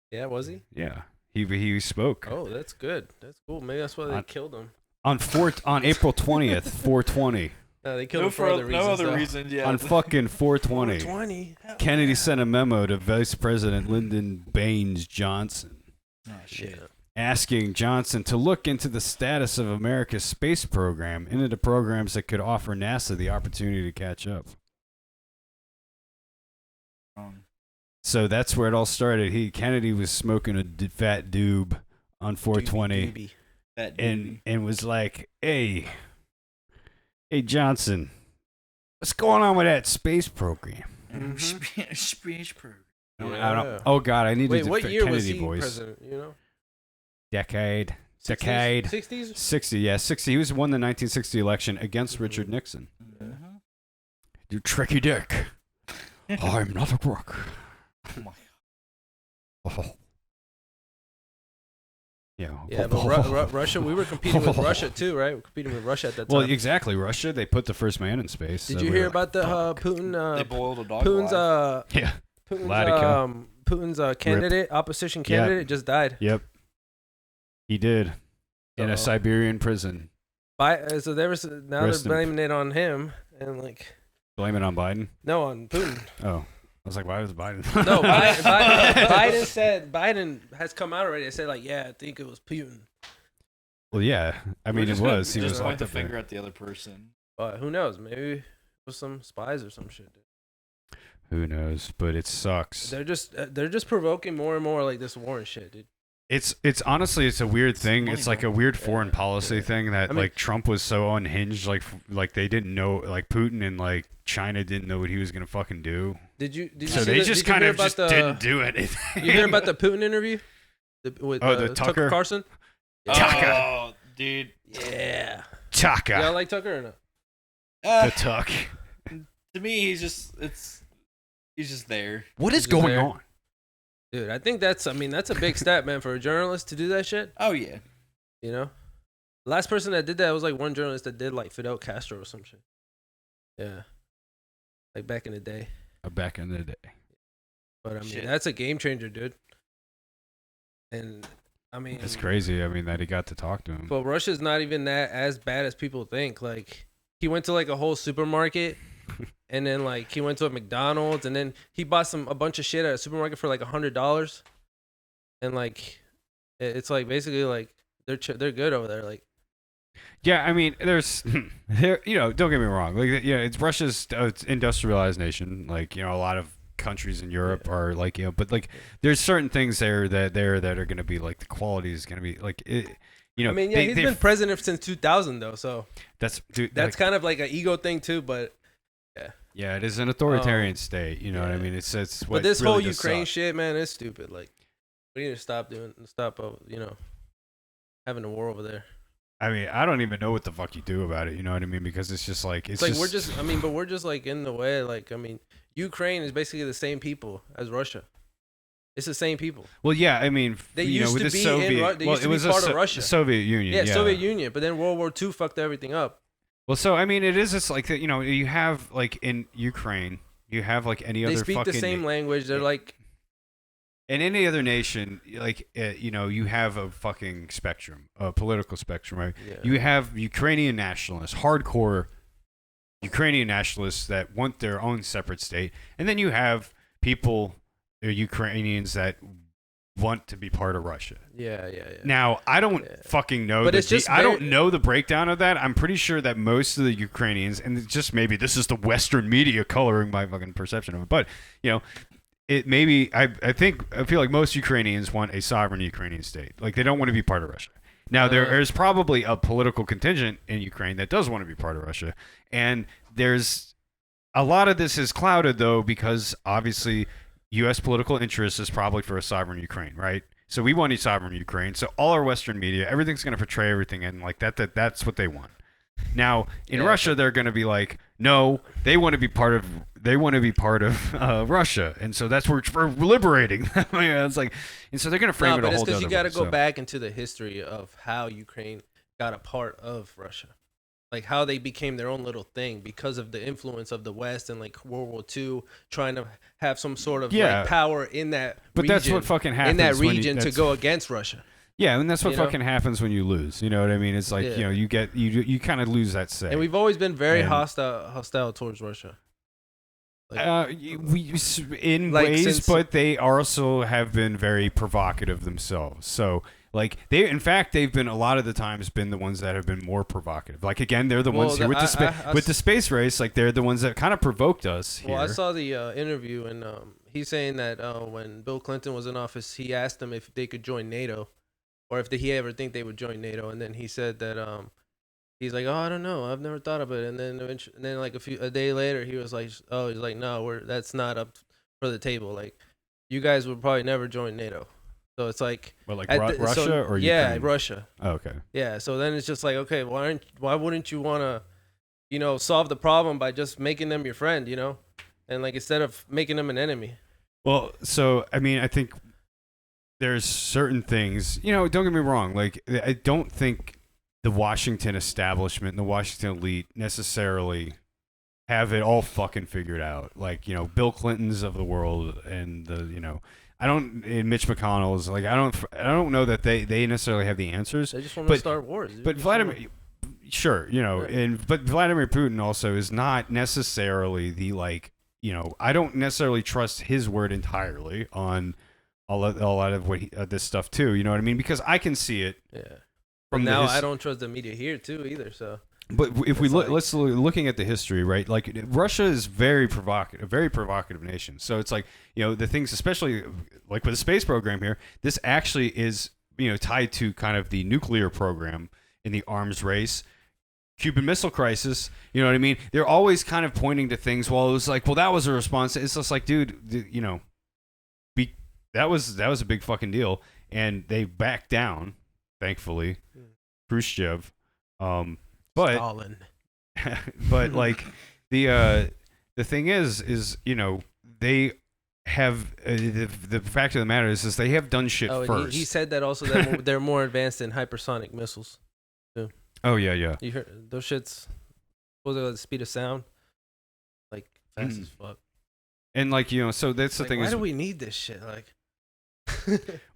Yeah, was he? Yeah, he spoke. Oh, that's good. That's cool. Maybe that's why they killed him. On April 20th, 420. They killed him for other reasons. No other reason, yeah. On fucking 420. 420. Kennedy sent a memo to Vice President Lyndon Baines Johnson. Oh, shit. Asking Johnson to look into the status of America's space program and into programs that could offer NASA the opportunity to catch up. So that's where it all started. Kennedy was smoking a fat doob on 420 and was like, hey Johnson, what's going on with that space program? Mm-hmm. Space program. Yeah. Oh God, I need to what year Kennedy was he voice. president, Decade. 60s? 60, yeah, 60. He was won the 1960 election against Richard Nixon. Mm-hmm. You tricky dick. I'm not a crook. Oh my God. Oh. Yeah, but Russia, we were competing with Russia too, right? We're competing with Russia at that time. Well, exactly. Russia, they put the first man in space. Did you hear about the Putin? They boiled a dog Putin's yeah. Putin's candidate, opposition candidate, just died. Yep. He did. In a Siberian prison. So they're blaming it on him and like. Blame it on Biden? No, on Putin. Oh. I was like, why was Biden? No, Biden said, Biden has come out already and said, like, yeah, I think it was Putin. Well, yeah. I mean, it was. He was just point locked the up there. finger at the other person. But who knows? Maybe it was some spies or some shit, dude. Who knows? But it sucks. They're just provoking more and more like this war and shit, dude. It's honestly, it's a weird thing. It's like a weird foreign policy thing that like Trump was so unhinged, like they didn't know, like Putin and like China didn't know what he was gonna fucking do. Did you? So they just kind of just didn't do anything. You hear about the Putin intervie with the Tucker Carlson? Tucker. Oh, dude. Yeah. Tucker. Y'all like Tucker or not? The Tuck. To me, he's just there. What is going on? Dude, I think that's a big step, man, for a journalist to do that shit. Oh, yeah. The last person that did that was like one journalist that did like Fidel Castro or some shit. Yeah. Like back in the day. Back in the day. But I mean, that's a game changer, dude. And I mean, it's crazy. I mean, that he got to talk to him. But Russia's not even that as bad as people think. Like, he went to like a whole supermarket. And then like he went to a McDonald's and then he bought a bunch of shit at a supermarket for like $100, and like it's like basically like they're good over there. Like, yeah, I mean, there's don't get me wrong. Like, it's Russia's it's industrialized nation. Like, a lot of countries in Europe are like, but like there's certain things there that are going to be like the quality is going to be like it. I mean, yeah, he's been president since 2000 though, so that's like, kind of like an ego thing too, but. Yeah, it is an authoritarian state. You know what I mean? It's what. But this really whole Ukraine shit, man, is stupid. Like, we need to stop having a war over there. I mean, I don't even know what the fuck you do about it. You know what I mean? Because it's just like It's like we're just. I mean, but we're just like in the way. Like, I mean, Ukraine is basically the same people as Russia. It's the same people. Well, yeah. I mean, They you know, used with to the be Soviet, in They well, used it to was be part of Russia. Soviet Union. Yeah, Yeah, Soviet Union. But then World War II fucked everything up. Well, so I mean, it is just like that. You know, you have like in Ukraine, you have like any They other speak fucking the same language. They're like, in any other nation, like you know, you have a fucking spectrum, a political spectrum, right? yeah. You have Ukrainian nationalists, hardcore Ukrainian nationalists that want their own separate state, and then you have people, Ukrainians that want to be part of Russia. yeah. Now, I don't fucking know. But it's just I don't know the breakdown of that. I'm pretty sure that most of the Ukrainians, and it's just maybe this is the Western media coloring my fucking perception of it, but you know. It maybe I feel like most Ukrainians want a sovereign Ukrainian state. Like they don't want to be part of Russia. Now there's probably a political contingent in Ukraine that does want to be part of Russia, and there's a lot of this is clouded though because obviously U.S. political interest is probably for a sovereign Ukraine, right? So we want a sovereign Ukraine. So all our Western media, everything's going to portray everything in like that's what they want. Now in Russia, they're going to be like, no, they want to be part of Russia, and so that's where we're liberating. I mean, it's like, and so they're going to frame it a but whole it's because you got to way, go back into the history of how Ukraine got a part of Russia, like how they became their own little thing because of the influence of the West and like World War II, trying to have some sort of like power in that. But region, that's what fucking happens in that when region to go against Russia. Yeah, and that's what You fucking happens when you lose. You know what I mean? It's like you know you get you kind of lose that say. And we've always been very hostile towards Russia. Like, we in like ways, but they also have been very provocative themselves. So like in fact, they've been a lot of the times been the ones that have been more provocative. Like again, they're the ones here with the space race. Like they're the ones that kind of provoked us. Here. Well, I saw the interview, and he's saying that when Bill Clinton was in office, he asked them if they could join NATO. Or if he ever think they would join NATO, and then he said that he's like, oh, I don't know, I've never thought of it, and then eventually, and then like a day later, he was like, oh, he's like, no, that's not up for the table. Like, you guys would probably never join NATO. So it's like, Russia or Ukraine? Russia. Oh, okay. Yeah. So then it's just like, okay, why wouldn't you want to, you know, solve the problem by just making them your friend, you know, and like instead of making them an enemy. Well, so I mean, I think. There's certain things, you know, don't get me wrong. Like, I don't think the Washington establishment and the Washington elite necessarily have it all fucking figured out. Like, you know, Bill Clinton's of the world and and Mitch McConnell's, like, I don't know that they necessarily have the answers. They just want to start wars. But Vladimir, sure, you know, but Vladimir Putin also is not necessarily the, like, you know, I don't necessarily trust his word entirely on a lot of what this stuff too, you know what I mean? Because I can see it. Yeah. From now, I don't trust the media here too either. So. But if we look, looking at the history, right? Like Russia is a very provocative nation. So it's like, you know, the things, especially like with the space program here, this actually is, you know, tied to kind of the nuclear program in the arms race. Cuban Missile Crisis, you know what I mean? They're always kind of pointing to things. Well, it was like, well, that was a response. It's just like, dude, you know. That was a big fucking deal, and they backed down, thankfully. Khrushchev, but Stalin. but like the thing is you know they have the fact of the matter is they have done shit first. He said that also that they're more advanced in hypersonic missiles. Too. Oh yeah. You heard those shits? Supposed to go at the speed of sound, like fast as fuck. And like you know, so that's the thing. Why do we need this shit? Like.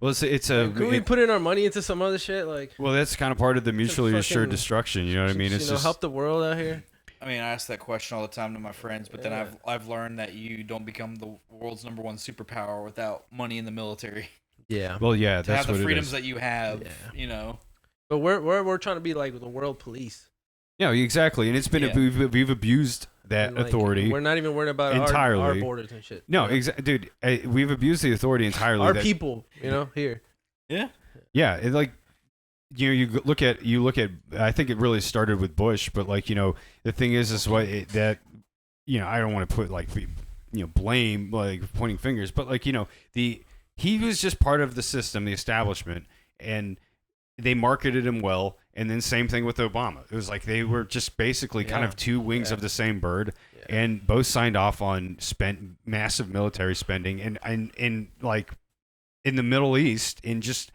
Well, it's can we put in our money into some other shit? Like, well, that's kind of part of the mutually assured destruction. You know what I mean? It's just help the world out here. I mean, I ask that question all the time to my friends, but then I've learned that you don't become the world's #1 superpower without money in the military. Yeah. Well, yeah, to that's have what the freedoms it is. that you have. You know. But we're trying to be like the world police. Yeah, exactly, and it's been we've abused that authority. We're not even worried about entirely our borders and shit. No, dude, we've abused the authority entirely. Our people, you know, here. Yeah, it, like you know, you look at. I think it really started with Bush, but like you know, the thing is what that you know, I don't want to put like blame like pointing fingers, but like you know, he was just part of the system, the establishment, and they marketed him well, and then same thing with Obama. It was like they were just basically kind of two wings of the same bird, and both signed off on massive military spending, and like in the Middle East, and just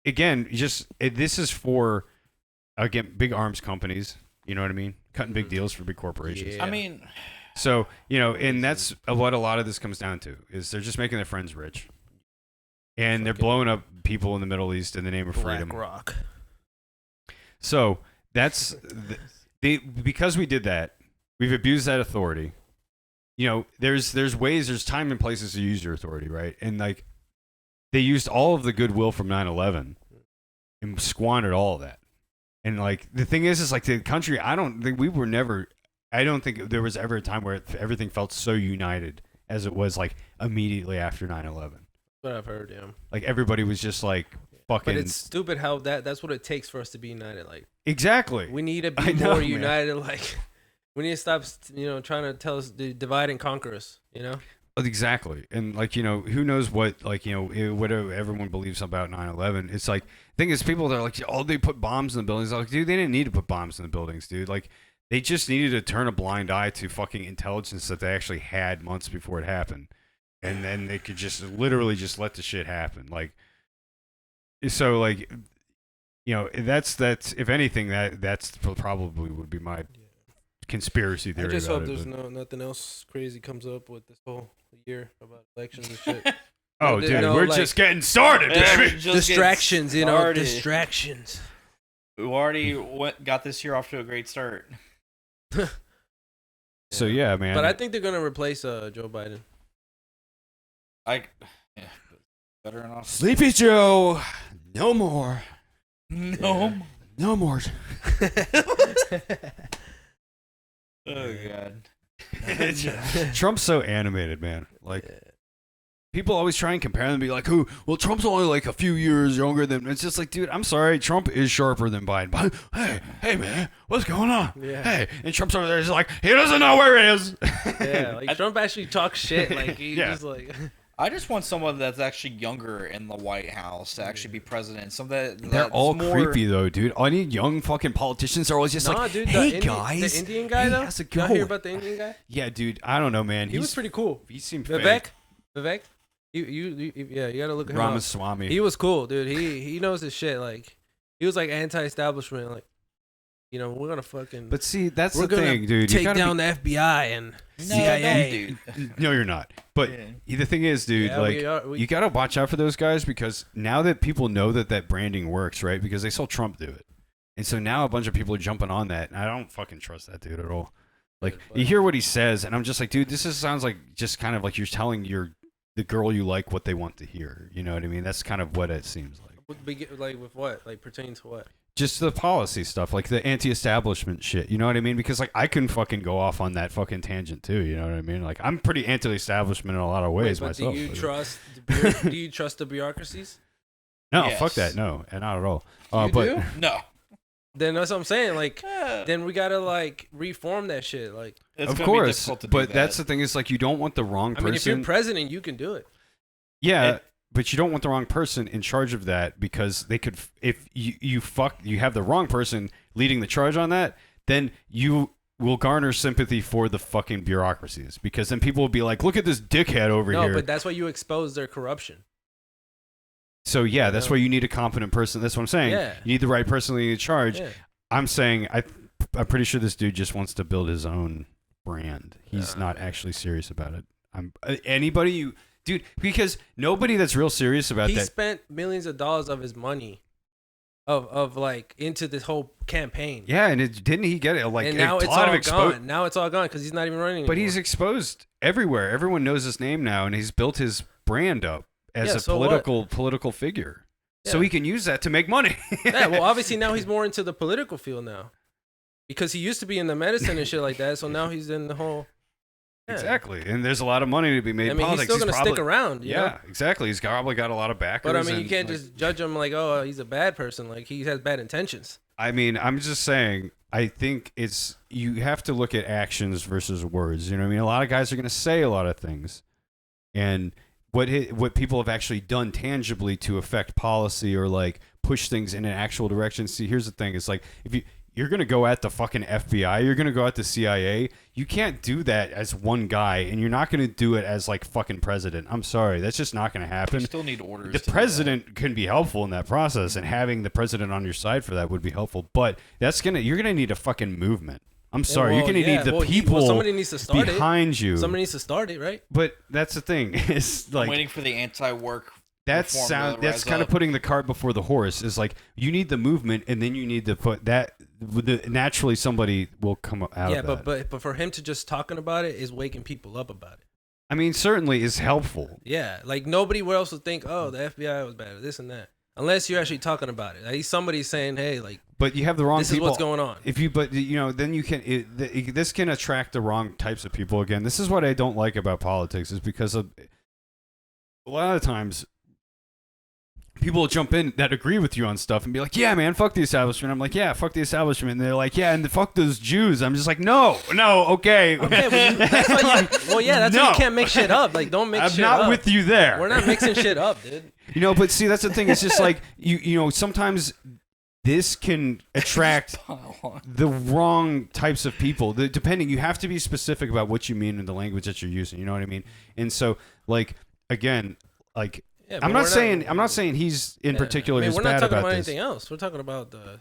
again, this is for again big arms companies. You know what I mean? Cutting big deals for big corporations. I mean, so and that's what a lot of this comes down to is they're just making their friends rich. And they're blowing up people in the Middle East in the name of freedom. Rock. So that's because we did that, we've abused that authority. There's ways, there's time and places to use your authority, right? And like they used all of the goodwill from 9/11 and squandered all of that. And like the thing is like the country, I don't think there was ever a time where everything felt so united as it was like immediately after 9/11. What I've heard, yeah. Like everybody was just like fucking. But it's stupid how that's what it takes for us to be united. Like exactly, we need to be more united. Like we need to stop, trying to tell us to divide and conquer us. Exactly, and like who knows what whatever everyone believes about 9/11. It's like the thing is people that are like, oh, they put bombs in the buildings. I'm like, dude, they didn't need to put bombs in the buildings, dude. Like they just needed to turn a blind eye to fucking intelligence that they actually had months before it happened. And then they could just literally just let the shit happen. Like, so like, that's if anything, that's probably would be my conspiracy theory. I just hope about there's nothing else crazy comes up with this whole year about elections and shit. Oh, dude, we're just getting started, baby. Distractions, distractions. We already got this year off to a great start. So yeah, man. But I think they're gonna replace Joe Biden. Better enough. Sleepy Joe, no more. No more. Oh god. Trump's so animated, man. Like people always try and compare them and be like, "Who? Well, Trump's only like a few years younger than." It's just like, dude, I'm sorry, Trump is sharper than Biden. But hey, man, what's going on? Yeah. Hey, and Trump's over there, just like he doesn't know where he is. Yeah, like Trump actually talks shit. Like he's just like. I just want someone that's actually younger in the White House to actually be president. They're all creepy though, dude. Any young fucking politicians are always just dude, hey guys, the Indian guy though. How's it Y'all going? hear about the Indian guy? Yeah, dude. I don't know, man. He was pretty cool. He seemed Vivek. fake. You gotta look at him up. Ramaswamy. He was cool, dude. He knows his shit. Like he was like anti-establishment. Like we're gonna fucking. But see, that's the thing, dude. Take down the FBI and CIA. Dude. No, you're not. But the thing is, dude, you gotta watch out for those guys because now that people know that branding works, right? Because they saw Trump do it, and so now a bunch of people are jumping on that, and I don't fucking trust that dude at all. Like you hear what he says, and I'm just like, dude, this sounds like just kind of like you're telling the girl you like what they want to hear. You know what I mean? That's kind of what it seems like. Like with what? Like pertaining to what? Just the policy stuff, like the anti-establishment shit. You know what I mean? Because like I can fucking go off on that fucking tangent too. You know what I mean? Like I'm pretty anti-establishment in a lot of ways myself. Do you trust the bureaucracies? No, Yes. fuck that. No, and not at all. You do? No. Then that's what I'm saying. Like, then we gotta like reform that shit. Like, It's of gonna be course, difficult to do but that. that's the thing is like you don't want the wrong person. I mean, if you're president, you can do it. Yeah, but you don't want the wrong person in charge of that because they could. If you have the wrong person leading the charge on that, then you will garner sympathy for the fucking bureaucracies because then people will be like, "Look at this dickhead over here." No, but that's why you expose their corruption. So yeah, that's why you need a competent person. That's what I'm saying. Yeah. You need the right person leading the charge. Yeah. I'm saying I'm pretty sure this dude just wants to build his own brand. He's not actually serious about it. Dude, because nobody that's real serious about He that. spent millions of dollars of his money, of like into this whole campaign. Yeah, and didn't he get it? Like and now a it's lot all of gone. Now it's all gone because he's not even running anymore. But he's exposed everywhere. Everyone knows his name now, and he's built his brand up as a political figure. So Yeah. he can use that to make money. Yeah, well, obviously now he's more into the political field now, because he used to be in the medicine and shit like that. So now he's in the whole. Yeah. Exactly, and there's a lot of money to be made. I in mean, politics. he's still gonna stick around. You know? Exactly. He's probably got a lot of backers. But I mean, you and, can't like, just judge him like, oh, he's a bad person. Like he has bad intentions. I mean, I'm just saying. I think you have to look at actions versus words. You know what I mean? A lot of guys are gonna say a lot of things, and what people have actually done tangibly to affect policy or like push things in an actual direction. See, here's the thing: it's like if you're gonna go at the fucking FBI, you're gonna go at the CIA. You can't do that as one guy, and you're not gonna do it as like fucking president. I'm sorry, that's just not gonna happen. You still need orders. The president can be helpful in that process, and having the president on your side for that would be helpful. But you're gonna need a fucking movement. I'm sorry, you're gonna need the people somebody needs to start behind you. Somebody needs to start it, right? But that's the thing. It's like I'm waiting for the anti-work. That's kind of putting the cart before the horse. Is like you need the movement, and then you need to put that. Naturally, somebody will come out. Yeah, of that. but for him to just talking about it is waking people up about it. I mean, certainly is helpful. Yeah, like nobody else would think, oh, the FBI was bad, this and that, unless you're actually talking about it. Like somebody's saying, hey, like. But you have the wrong this people. This is what's going on. Then you can. This can attract the wrong types of people. Again, this is what I don't like about politics, is because a lot of times people will jump in that agree with you on stuff and be like, yeah, man, fuck the establishment. I'm like, yeah, fuck the establishment. And they're like, yeah, and fuck those Jews. I'm just like, no, okay. Okay, that's why that's why you can't make shit up. Like, don't make shit up. I'm not with you there. We're not mixing shit up, dude. But see, that's the thing. It's just like, sometimes this can attract the wrong types of people. Depending, you have to be specific about what you mean in the language that you're using. You know what I mean? And so, like, again, like, yeah, I'm not saying he's in particular is bad about this. We're not talking about anything else. We're talking about the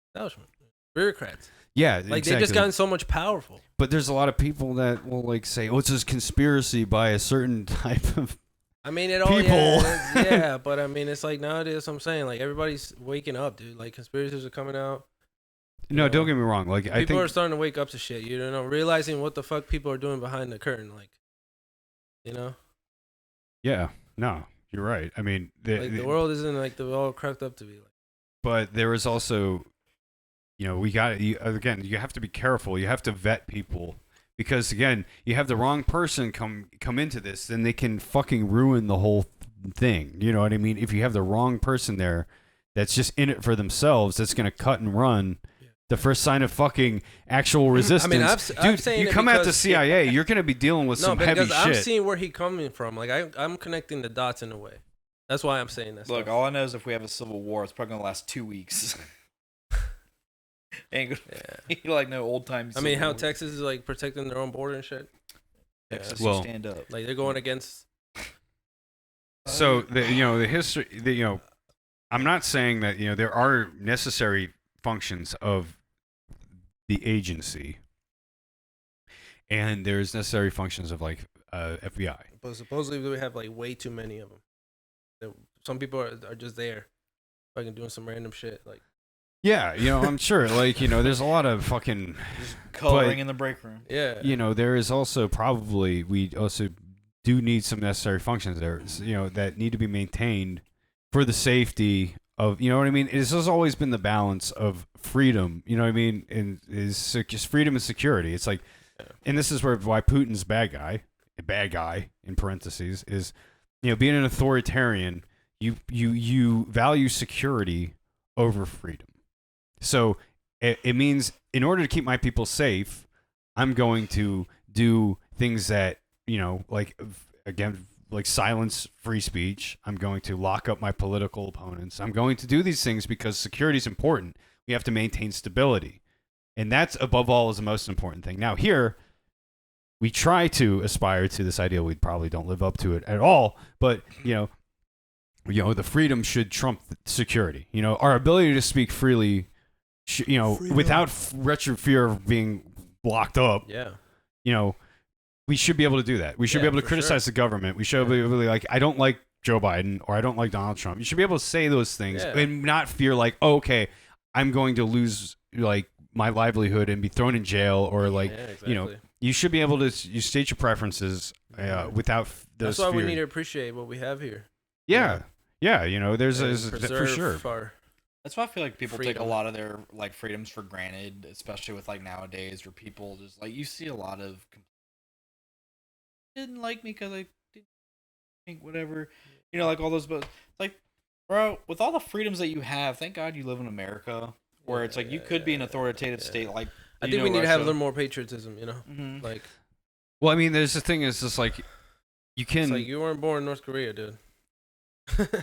establishment, bureaucrats. Yeah, like they've just gotten so much powerful. But there's a lot of people that will like say, "Oh, it's a conspiracy by a certain type of." I mean, it all people. yeah, but I mean, it's like nowadays. I'm saying, like everybody's waking up, dude. Like conspiracies are coming out. No, don't get me wrong. Like people are starting to wake up to shit. You know, realizing what the fuck people are doing behind the curtain. Like, Yeah. No. You're right. I mean, the world isn't like the all cracked up to be like. But there is also, you have to be careful. You have to vet people because again, you have the wrong person come into this, then they can fucking ruin the whole thing. You know what I mean? If you have the wrong person there, that's just in it for themselves, that's gonna cut and run. The first sign of fucking actual resistance. I mean, dude, you come at the CIA, you're going to be dealing with some heavy shit. I'm seeing where he's coming from. Like, I'm connecting the dots in a way. That's why I'm saying that. Look, all I know is if we have a civil war, it's probably going to last 2 weeks. Ain't going to be like no old time. I mean, how Texas is like protecting their own border and shit. Texas, well, stand up. Like they're going against. So the history. I'm not saying that there are necessary functions of the agency, and there's necessary functions of like FBI. But supposedly we have like way too many of them. Some people are just there, fucking doing some random shit. Like, yeah, I'm sure. Like, there's a lot of fucking just coloring in the break room. Yeah, there is also we also do need some necessary functions there. That need to be maintained for the safety of, you know what I mean? This has always been the balance of freedom, you know what I mean? And is just freedom and security. It's like, and this is why Putin's a bad guy in parentheses, is, being an authoritarian, you value security over freedom. So it means in order to keep my people safe, I'm going to do things that, like, again, like silence free speech. I'm going to lock up my political opponents. I'm going to do these things because security is important. We have to maintain stability. And that's above all is the most important thing. Now here, we try to aspire to this ideal. We probably don't live up to it at all, but the freedom should trump security. Our ability to speak freely, without fear of being locked up. Yeah. We should be able to do that. We should be able to criticize the government. We should be able to I don't like Joe Biden or I don't like Donald Trump. You should be able to say those things and not fear like, oh, okay, I'm going to lose like my livelihood and be thrown in jail or like, exactly. You should be able to state your preferences without those. That's why fear. we need to appreciate what we have here. Yeah. There's for sure. That's why I feel like people take a lot of their like freedoms for granted, especially with like nowadays where people just like you see a lot of didn't like me because I didn't think whatever, like all those. But like, bro, with all the freedoms that you have, thank God you live in America, where it's like you could be an authoritative state. Like, I think we need to have a little more patriotism, Mm-hmm. like. Well, I mean, there's the thing is just like, you It's can like you weren't born in North Korea, dude.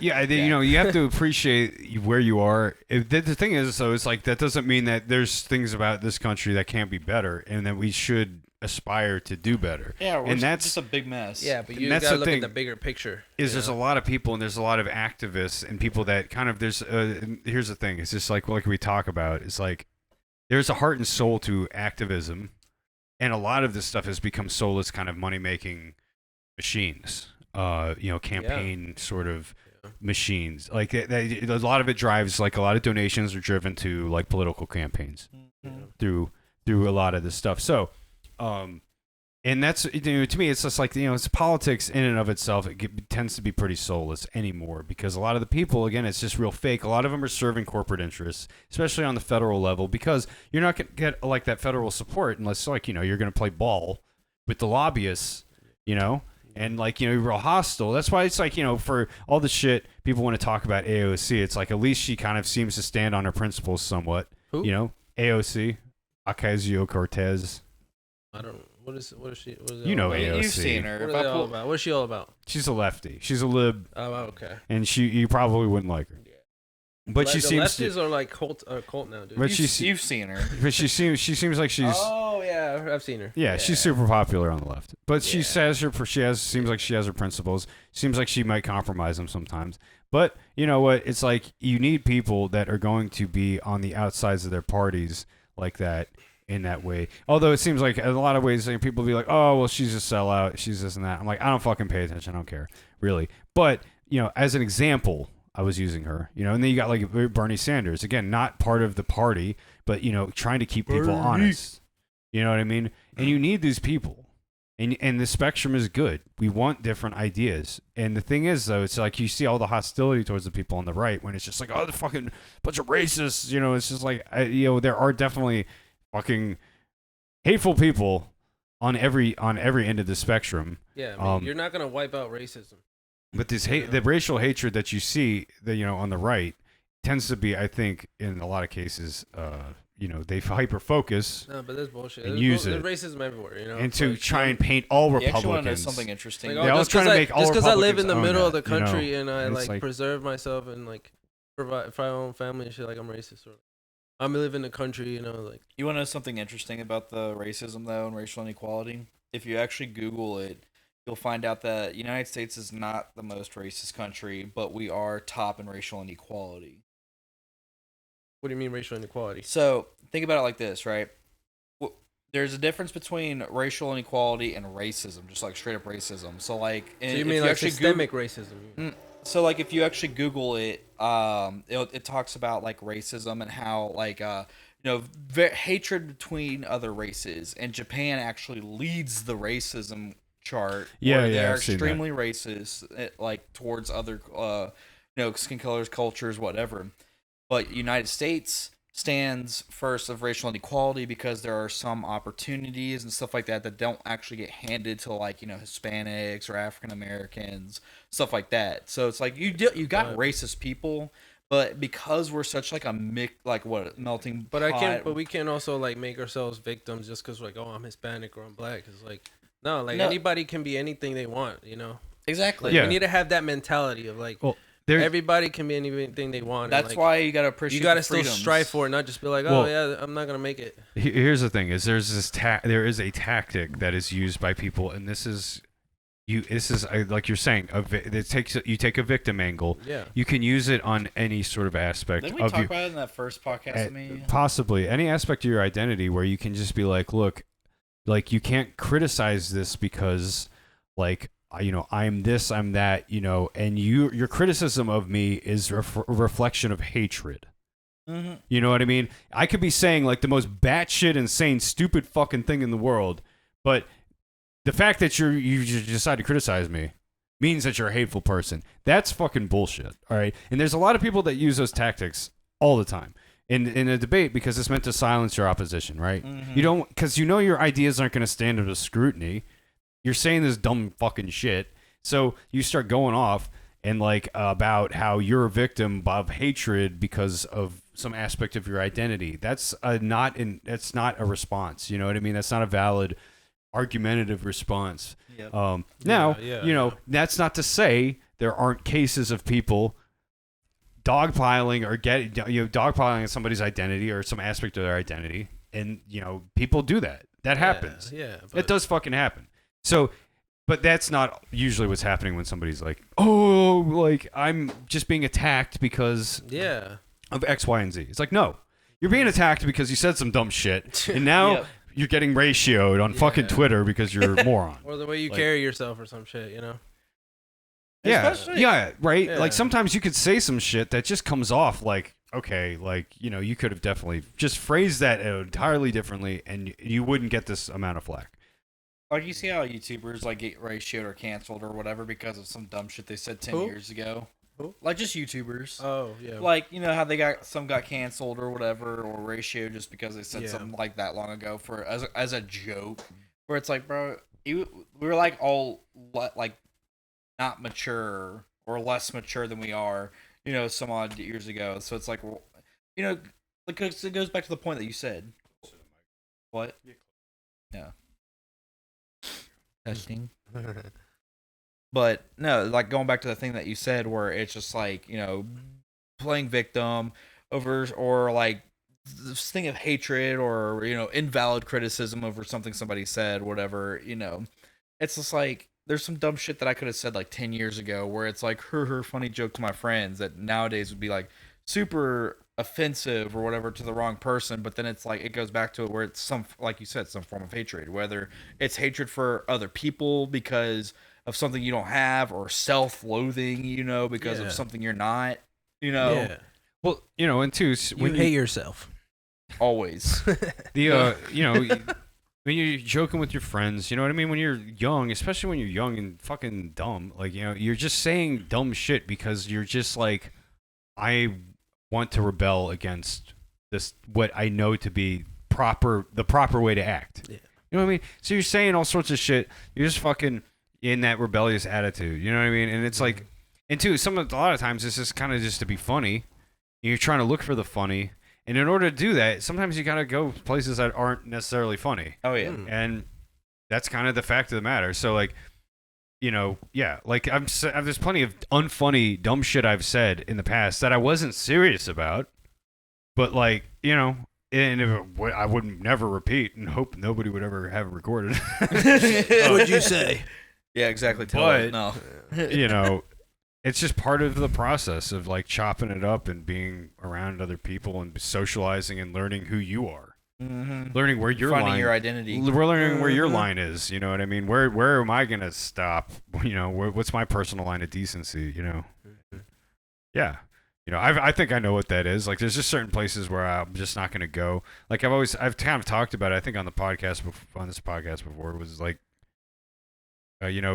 yeah, you know, you have to appreciate where you are. The thing is, though, it's like that doesn't mean that there's things about this country that can't be better, and that we should aspire to do better. Yeah, and that's just a big mess. Yeah, but And you that's gotta the look thing. at the bigger picture. There's a lot of people and there's a lot of activists and people that kind of here's the thing. It's just like we talk about. It's like there's a heart and soul to activism, and a lot of this stuff has become soulless kind of money making machines. Campaign sort of machines. Like a lot of it drives, like a lot of donations are driven to like political campaigns through a lot of this stuff. So, and that's, to me, it's just like, it's politics in and of itself. It tends to be pretty soulless anymore because a lot of the people, again, it's just real fake. A lot of them are serving corporate interests, especially on the federal level, because you're not going to get like that federal support unless like, you're going to play ball with the lobbyists, and like, you're real hostile. That's why it's like, for all the shit people want to talk about AOC, it's like at least she kind of seems to stand on her principles somewhat. Who? AOC, Ocasio-Cortez. I don't. What is she? What is it You all know about? AOC. You've seen her. What If are I they all pull- about? What's she all about? She's a lefty. She's a lib, Oh, okay. and you probably wouldn't like her. But she the seems lefties are like cult now, dude. But You've seen her. but she seems like she's Oh yeah, I've seen her. yeah, she's super popular on the left. But she Yeah. says seems like she has her principles. Seems like she might compromise them sometimes. But you know what? It's like you need people that are going to be on the outsides of their parties like that in that way. Although it seems like in a lot of ways people be like, "Oh, well, she's a sellout. She's this and that." I'm like, I don't fucking pay attention. I don't care really. But as an example, I was using her, and then you got like Bernie Sanders, again, not part of the party, but trying to keep people honest. You know what I mean? And you need these people, and the spectrum is good. We want different ideas, and the thing is, though, it's like you see all the hostility towards the people on the right when it's just like, oh, the fucking bunch of racists. It's just like there are definitely fucking hateful people on every end of the spectrum. Yeah, I mean, you're not gonna wipe out racism. But this the racial hatred that you see, on the right, tends to be, I think, in a lot of cases, they hyper focus No, but that's bullshit. And There's use there's it. racism everywhere, and to try and paint all You actually want to know Republicans. something interesting? Like, They always trying to make all just because I live in the Republicans middle own of the that, you know? country and I And it's like- preserve myself and like provide for my own family and shit, like I'm racist or I'm live in the country, like You want to know something interesting about the racism, though, and racial inequality? If you actually Google it, you'll find out that United States is not the most racist country, but we are top in racial inequality. what do you mean racial inequality? So think about it like this, right? There's a difference between racial inequality and racism, just like straight up racism. So like, So you mean like systemic racism? So like if you actually Google it, it talks about like racism and how like hatred between other races, and Japan actually leads the racism chart. Yeah, where yeah, they're I've seen that. extremely racist, like towards other skin colors, cultures, whatever. But United States stands first of racial inequality because there are some opportunities and stuff like that that don't actually get handed to like Hispanics or African Americans, stuff like that. So it's like you got racist people, but because we're such like a melting But pot. we can't also like make ourselves victims just because like, oh, I'm Hispanic or I'm black. It's like no, No. anybody can be anything they want, Exactly. Like, Yeah. we need to have that mentality of like There's- everybody can be anything they want. That's and, like, why you gotta appreciate. you gotta the still freedoms. strive for it, not just be like, oh yeah, I'm not gonna make it. Here's the thing: is there is a tactic that is used by people, and this is like you're saying, you take a victim angle. Yeah. You can use it on any sort of aspect Didn't we of talk you. about it in that first podcast with me? Possibly any aspect of your identity where you can just be like, look, like you can't criticize this because like I'm this, I'm that, and your criticism of me is a reflection of hatred. Mm-hmm. You know what I mean? I could be saying like the most batshit insane stupid fucking thing in the world, but the fact that you just decide to criticize me means that you're a hateful person. That's fucking bullshit. All right. And there's a lot of people that use those tactics all the time in a debate because it's meant to silence your opposition, right? Mhm. You don't, because your ideas aren't going to stand under scrutiny. You're saying this dumb fucking shit. So you start going off and like about how you're a victim of hatred because of some aspect of your identity. That's not a response. You know what I mean? That's not a valid argumentative response. Yep. Now, Yeah. that's not to say there aren't cases of people dogpiling or dogpiling on somebody's identity or some aspect of their identity, and people do that. That happens. Yeah, It does fucking happen. So, but that's not usually what's happening when somebody's like, oh, like I'm just being attacked because of X, Y, and Z. It's like, no, you're being attacked because you said some dumb shit, and now you're getting ratioed on fucking Twitter because you're a moron. Or the way you carry yourself or some shit, Yeah, right? Yeah. Like, sometimes you could say some shit that just comes off like, okay, like, you could have definitely just phrased that entirely differently, and you wouldn't get this amount of flack. Like, you see how YouTubers, like, get ratioed or canceled or whatever because of some dumb shit they said 10 years ago? Who? Like, just YouTubers. Oh, yeah. Like, how they got canceled or whatever, or ratioed just because they said something like that long ago as a joke. Where it's like, bro, we were, like, all, like, not mature or less mature than we are, some odd years ago. So it's like, well, like, it goes back to the point that you said. What? Yeah. Testing. But no, like, going back to the thing that you said where it's just like, playing victim over, or like this thing of hatred or, invalid criticism over something somebody said, whatever, it's just like, there's some dumb shit that I could have said like 10 years ago where it's like, funny joke to my friends that nowadays would be like super offensive or whatever to the wrong person. But then it's like, it goes back to it where it's like you said, some form of hatred, whether it's hatred for other people because of something you don't have, or self-loathing, because of something you're not, Yeah. Well, and two, When you hate yourself. Always. When you're joking with your friends, you know what I mean? When you're young, especially when you're young and fucking dumb, like, you're just saying dumb shit because you're just like, I want to rebel against this, what I know to be the proper way to act. Yeah. You know what I mean? So you're saying all sorts of shit. You're just fucking in that rebellious attitude. You know what I mean? And it's like, and two, a lot of times it's just kind of just to be funny. You're trying to look for the funny. And in order to do that, sometimes you gotta go places that aren't necessarily funny. Oh yeah, and that's kind of the fact of the matter. So like, like there's plenty of unfunny, dumb shit I've said in the past that I wasn't serious about, but like, and I would never repeat, and hope nobody would ever have it recorded. What'd you say? Yeah, exactly. No. It's just part of the process of like chopping it up and being around other people and socializing and learning who you are, learning where your finding line, your identity. We're learning where your line is. You know what I mean? Where am I gonna stop? What's my personal line of decency? Yeah. I think I know what that is. Like, there's just certain places where I'm just not gonna go. Like, I've kind of talked about it, I think on this podcast before, it was like,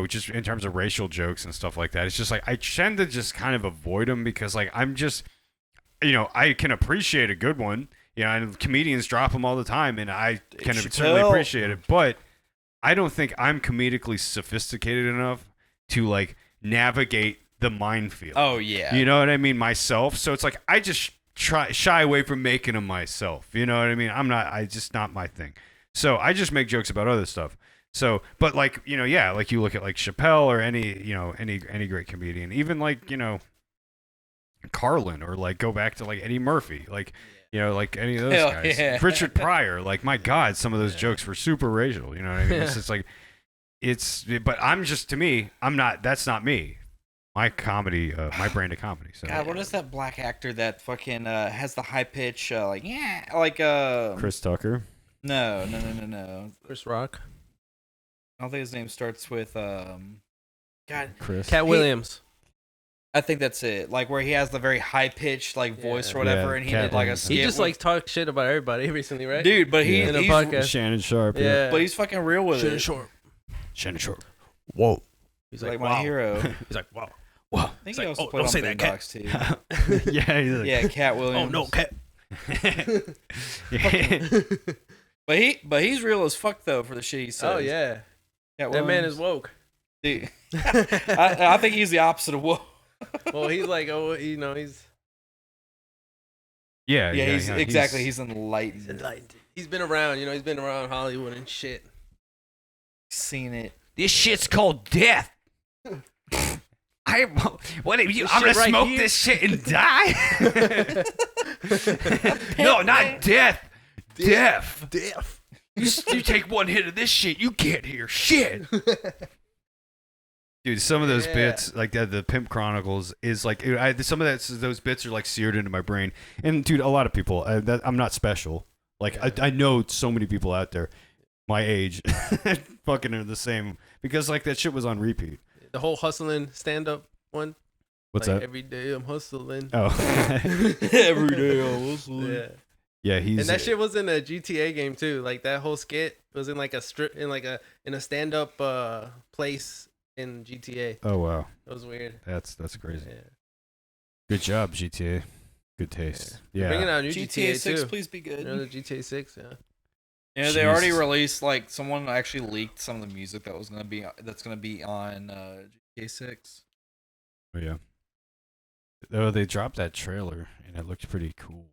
just in terms of racial jokes and stuff like that. It's just like, I tend to just kind of avoid them because like, I'm just, I can appreciate a good one, and comedians drop them all the time, and I can certainly appreciate it, but I don't think I'm comedically sophisticated enough to like navigate the minefield. Oh yeah. You know what I mean? Myself. So it's like, I just shy away from making them myself. You know what I mean? Just not my thing. So I just make jokes about other stuff. So, but like, like you look at like Chappelle or any great comedian, even like, Carlin, or like go back to like Eddie Murphy, like, like any of those guys, Richard Pryor, like, my God, some of those jokes were super racial. You know what I mean? It's just like, but that's not me. My comedy, my brand of comedy. So. God, what is that black actor that fucking has the high pitch, Chris Tucker? No. Chris Rock. I don't think his name starts with Chris. Cat Williams. I think that's it. Like, where he has the very high pitched like voice or whatever, and he did like a skit. He just like talk shit about everybody recently, right? Dude, but in a podcast. Shannon Sharp. Yeah. But he's fucking real with it. Shannon Sharp. Whoa. He's like my hero. He's like, wow. I think he also played on Boondocks too. Yeah, Cat Williams. Oh no, Cat. But he's real as fuck though for the shit he says. Oh yeah. Cat That man Williams. is woke. Dude. I think he's the opposite of woke. Well, he's like, he's. Yeah, he's exactly. He's enlightened. He's been around, he's been around Hollywood and shit. Seen it. This shit's called death. I'm gonna right smoke here. this shit and die. No, not death. Death. Death. You take one hit of this shit, you can't hear shit. Dude, some of those bits, like the Pimp Chronicles, is like some of those bits are like seared into my brain. And dude, a lot of people, I'm not special. Like I know so many people out there, my age, fucking are the same because like that shit was on repeat. The whole hustling stand-up one. What's like, that? Every day I'm hustling. Oh, Every day I hustle. Yeah. yeah, he's And that shit was in a GTA game too. Like that whole skit was in like a strip in a stand-up place in GTA. Oh wow, It was weird. that's crazy. Yeah. Good job, GTA. Good taste. Yeah. Bringing out a new GTA GTA, too. please be good. You know, the GTA 6, yeah. Yeah, they already Jesus. released, like, someone actually leaked some of the music that's gonna be on GTA 6. Oh yeah. Oh, they dropped that trailer and it looked pretty cool.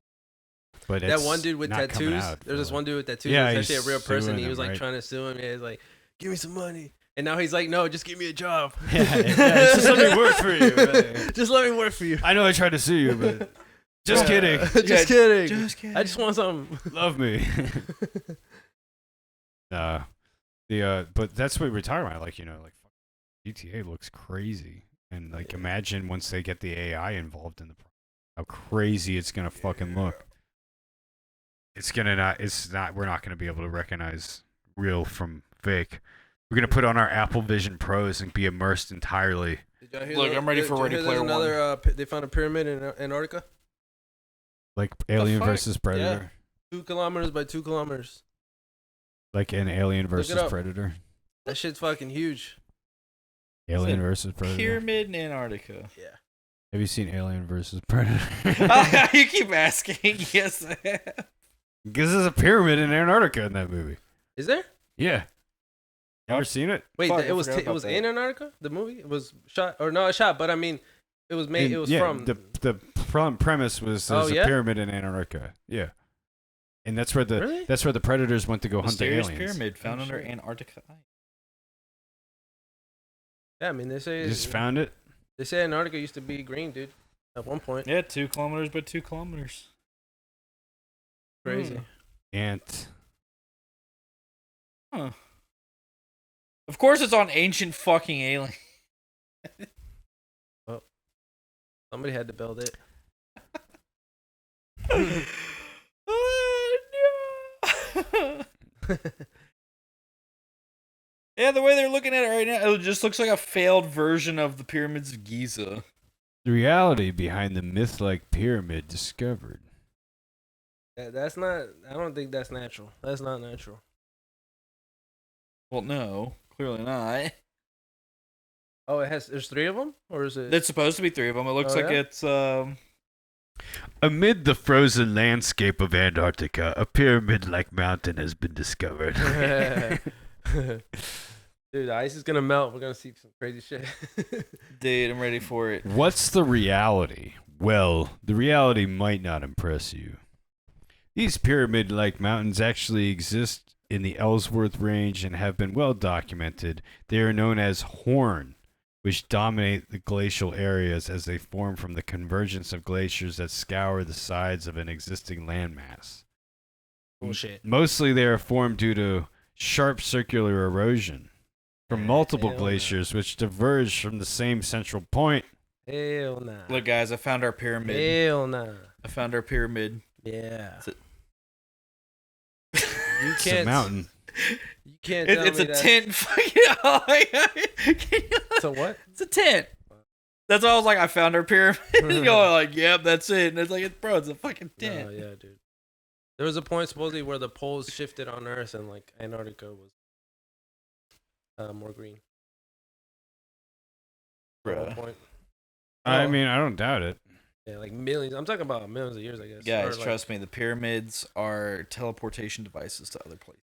But That one dude with not coming tattoos. out There's this for- one dude with tattoos. Yeah, Yeah, actually a he's real person. suing He was him, like right? trying to sue him. Yeah, he's like, give me some money. And now he's like, no, just give me a job. Yeah, just let me work for you. Just let me work for you. I know I tried to sue you, but just kidding. Just kidding. Just kidding. I just want something. Love me. But that's what we're talking about. Like, like GTA looks crazy, and like imagine once they get the AI involved in how crazy it's gonna fucking look. It's not. We're not gonna be able to recognize real from fake. We're gonna put on our Apple Vision Pros and be immersed entirely. Did y'all hear Look, I'm ready for Ready Player One. They found a pyramid in Antarctica. Like Alien fuck? versus Predator. 2 kilometers by 2 kilometers. Like an Alien versus up. Predator. That shit's fucking huge. Alien a versus Predator. Pyramid in Antarctica. Yeah. Have you seen Alien versus Predator? You keep asking. Yes, I have. Because there's a pyramid in Antarctica in that movie. Is there? Yeah. Ever seen it? Wait, Fuck, I it was forgot it about was that. in Antarctica. The movie it was shot or not shot, but I mean, it was made. It was from. the premise was there's a pyramid in Antarctica. Yeah. And that's where Really? the predators went to go hunt the Mysterious aliens. pyramid found Oh, under shit. Antarctica ice. Yeah, I mean they say You just found it. they say Antarctica used to be green, dude. At one point. Yeah, 2 kilometers by 2 kilometers. Crazy. Ant. Huh. Of course, it's on ancient fucking alien. Somebody had to build it. Oh, no. Yeah, the way they're looking at it right now, it just looks like a failed version of the pyramids of Giza. The reality behind the myth-like pyramid discovered. That's not. I don't think that's natural. That's not natural. Well, no, clearly not. Oh, there's 3 of them, or is it? It's supposed to be 3 of them. It looks Oh, like yeah? it's Amid the frozen landscape of Antarctica, a pyramid-like mountain has been discovered. Dude, the ice is gonna melt. We're gonna see some crazy shit. Dude, I'm ready for it. What's the reality? Well, the reality might not impress you. These pyramid-like mountains actually exist in the Ellsworth Range and have been well documented. They are known as horn, which dominate the glacial areas as they form from the convergence of glaciers that scour the sides of an existing landmass. Bullshit. Mostly they are formed due to sharp circular erosion from multiple Hell glaciers which diverge from the same central point. Hell nah. Look, guys, I found our pyramid. Hell nah. I found our pyramid. Yeah. It's a- You It's a can't. mountain. You can't. Tell It's me a that- tent. It's a what? It's a tent. That's why I was like, I found our pyramid. You're like, yep, that's it. And it's like, bro, it's a fucking tent. No, yeah, dude. There was a point supposedly where the poles shifted on Earth and like Antarctica was more green. At one Bruh. point. I Oh. mean, I don't doubt it. Yeah, like millions. I'm talking about millions of years, I guess. Guys, Or, like- trust me, the pyramids are teleportation devices to other places.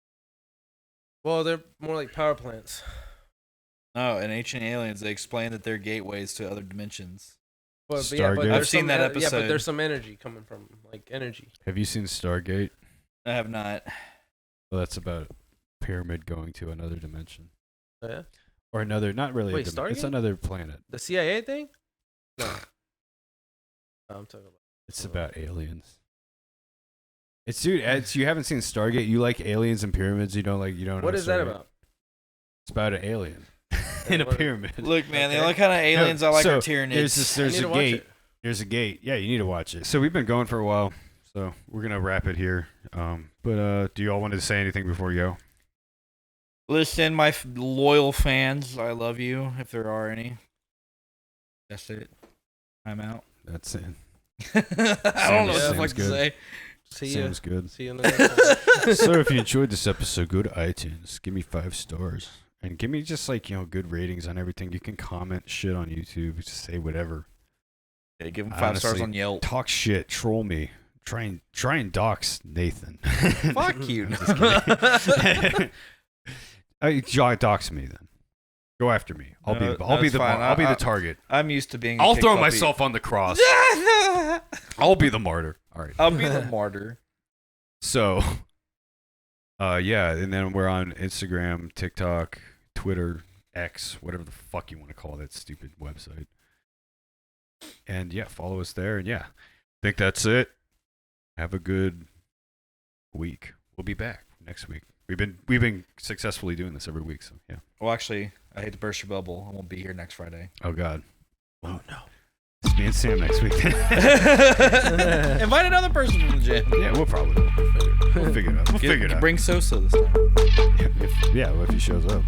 Well, they're more like power plants. No, in Ancient Aliens, they explain that they're gateways to other dimensions. But Stargate. there's I've seen some that Yeah, but episode. there's some energy coming from like energy. Have you seen Stargate? I have not. Well, that's about a pyramid going to another dimension. Oh, yeah. Or another, not really. Wait, it's Stargate? another planet. The CIA thing? No. I'm talking about. It's about aliens. It's you haven't seen Stargate. You like aliens and pyramids. You don't like. You don't. What know is that Stargate. about? It's about an alien in a what- pyramid. Look, man, the Okay. only kind of aliens I like So, are Tyranids. There's I need a to watch gate. it. There's a gate. Yeah, you need to watch it. So we've been going for a while. So we're gonna wrap it here. But do you all want to say anything before we go? Listen, my loyal fans, I love you, if there are any. That's it. I'm out. That's it. I don't know what the Sounds fuck to good. say. See you. Sounds good. See you in the next one. So if you enjoyed this episode, go to iTunes, give me 5 stars, and give me just like good ratings on everything. You can comment shit on YouTube, just say whatever. Yeah, give them 5 stars Honestly, on Yelp. Talk shit, troll me, try and dox Nathan. Fuck you. I'm just kidding. Dox me then. Go after me. I'll be that's fine. I'll be the target. I'm used to being a I'll kick throw puppy. myself on the cross. I'll be the martyr. All right. I'll be the martyr. So, yeah, and then we're on Instagram, TikTok, Twitter, X, whatever the fuck you want to call that stupid website. And yeah, follow us there. And yeah, I think that's it. Have a good week. We'll be back next week. We've been successfully doing this every week. So yeah. Well, actually, I hate to burst your bubble. I won't be here next Friday. Oh God. Oh no. It's me and Sam next week. Invite another person from the gym. Yeah, we'll probably we'll figure it out. We'll figure it out. Bring Sosa this time. If he shows up.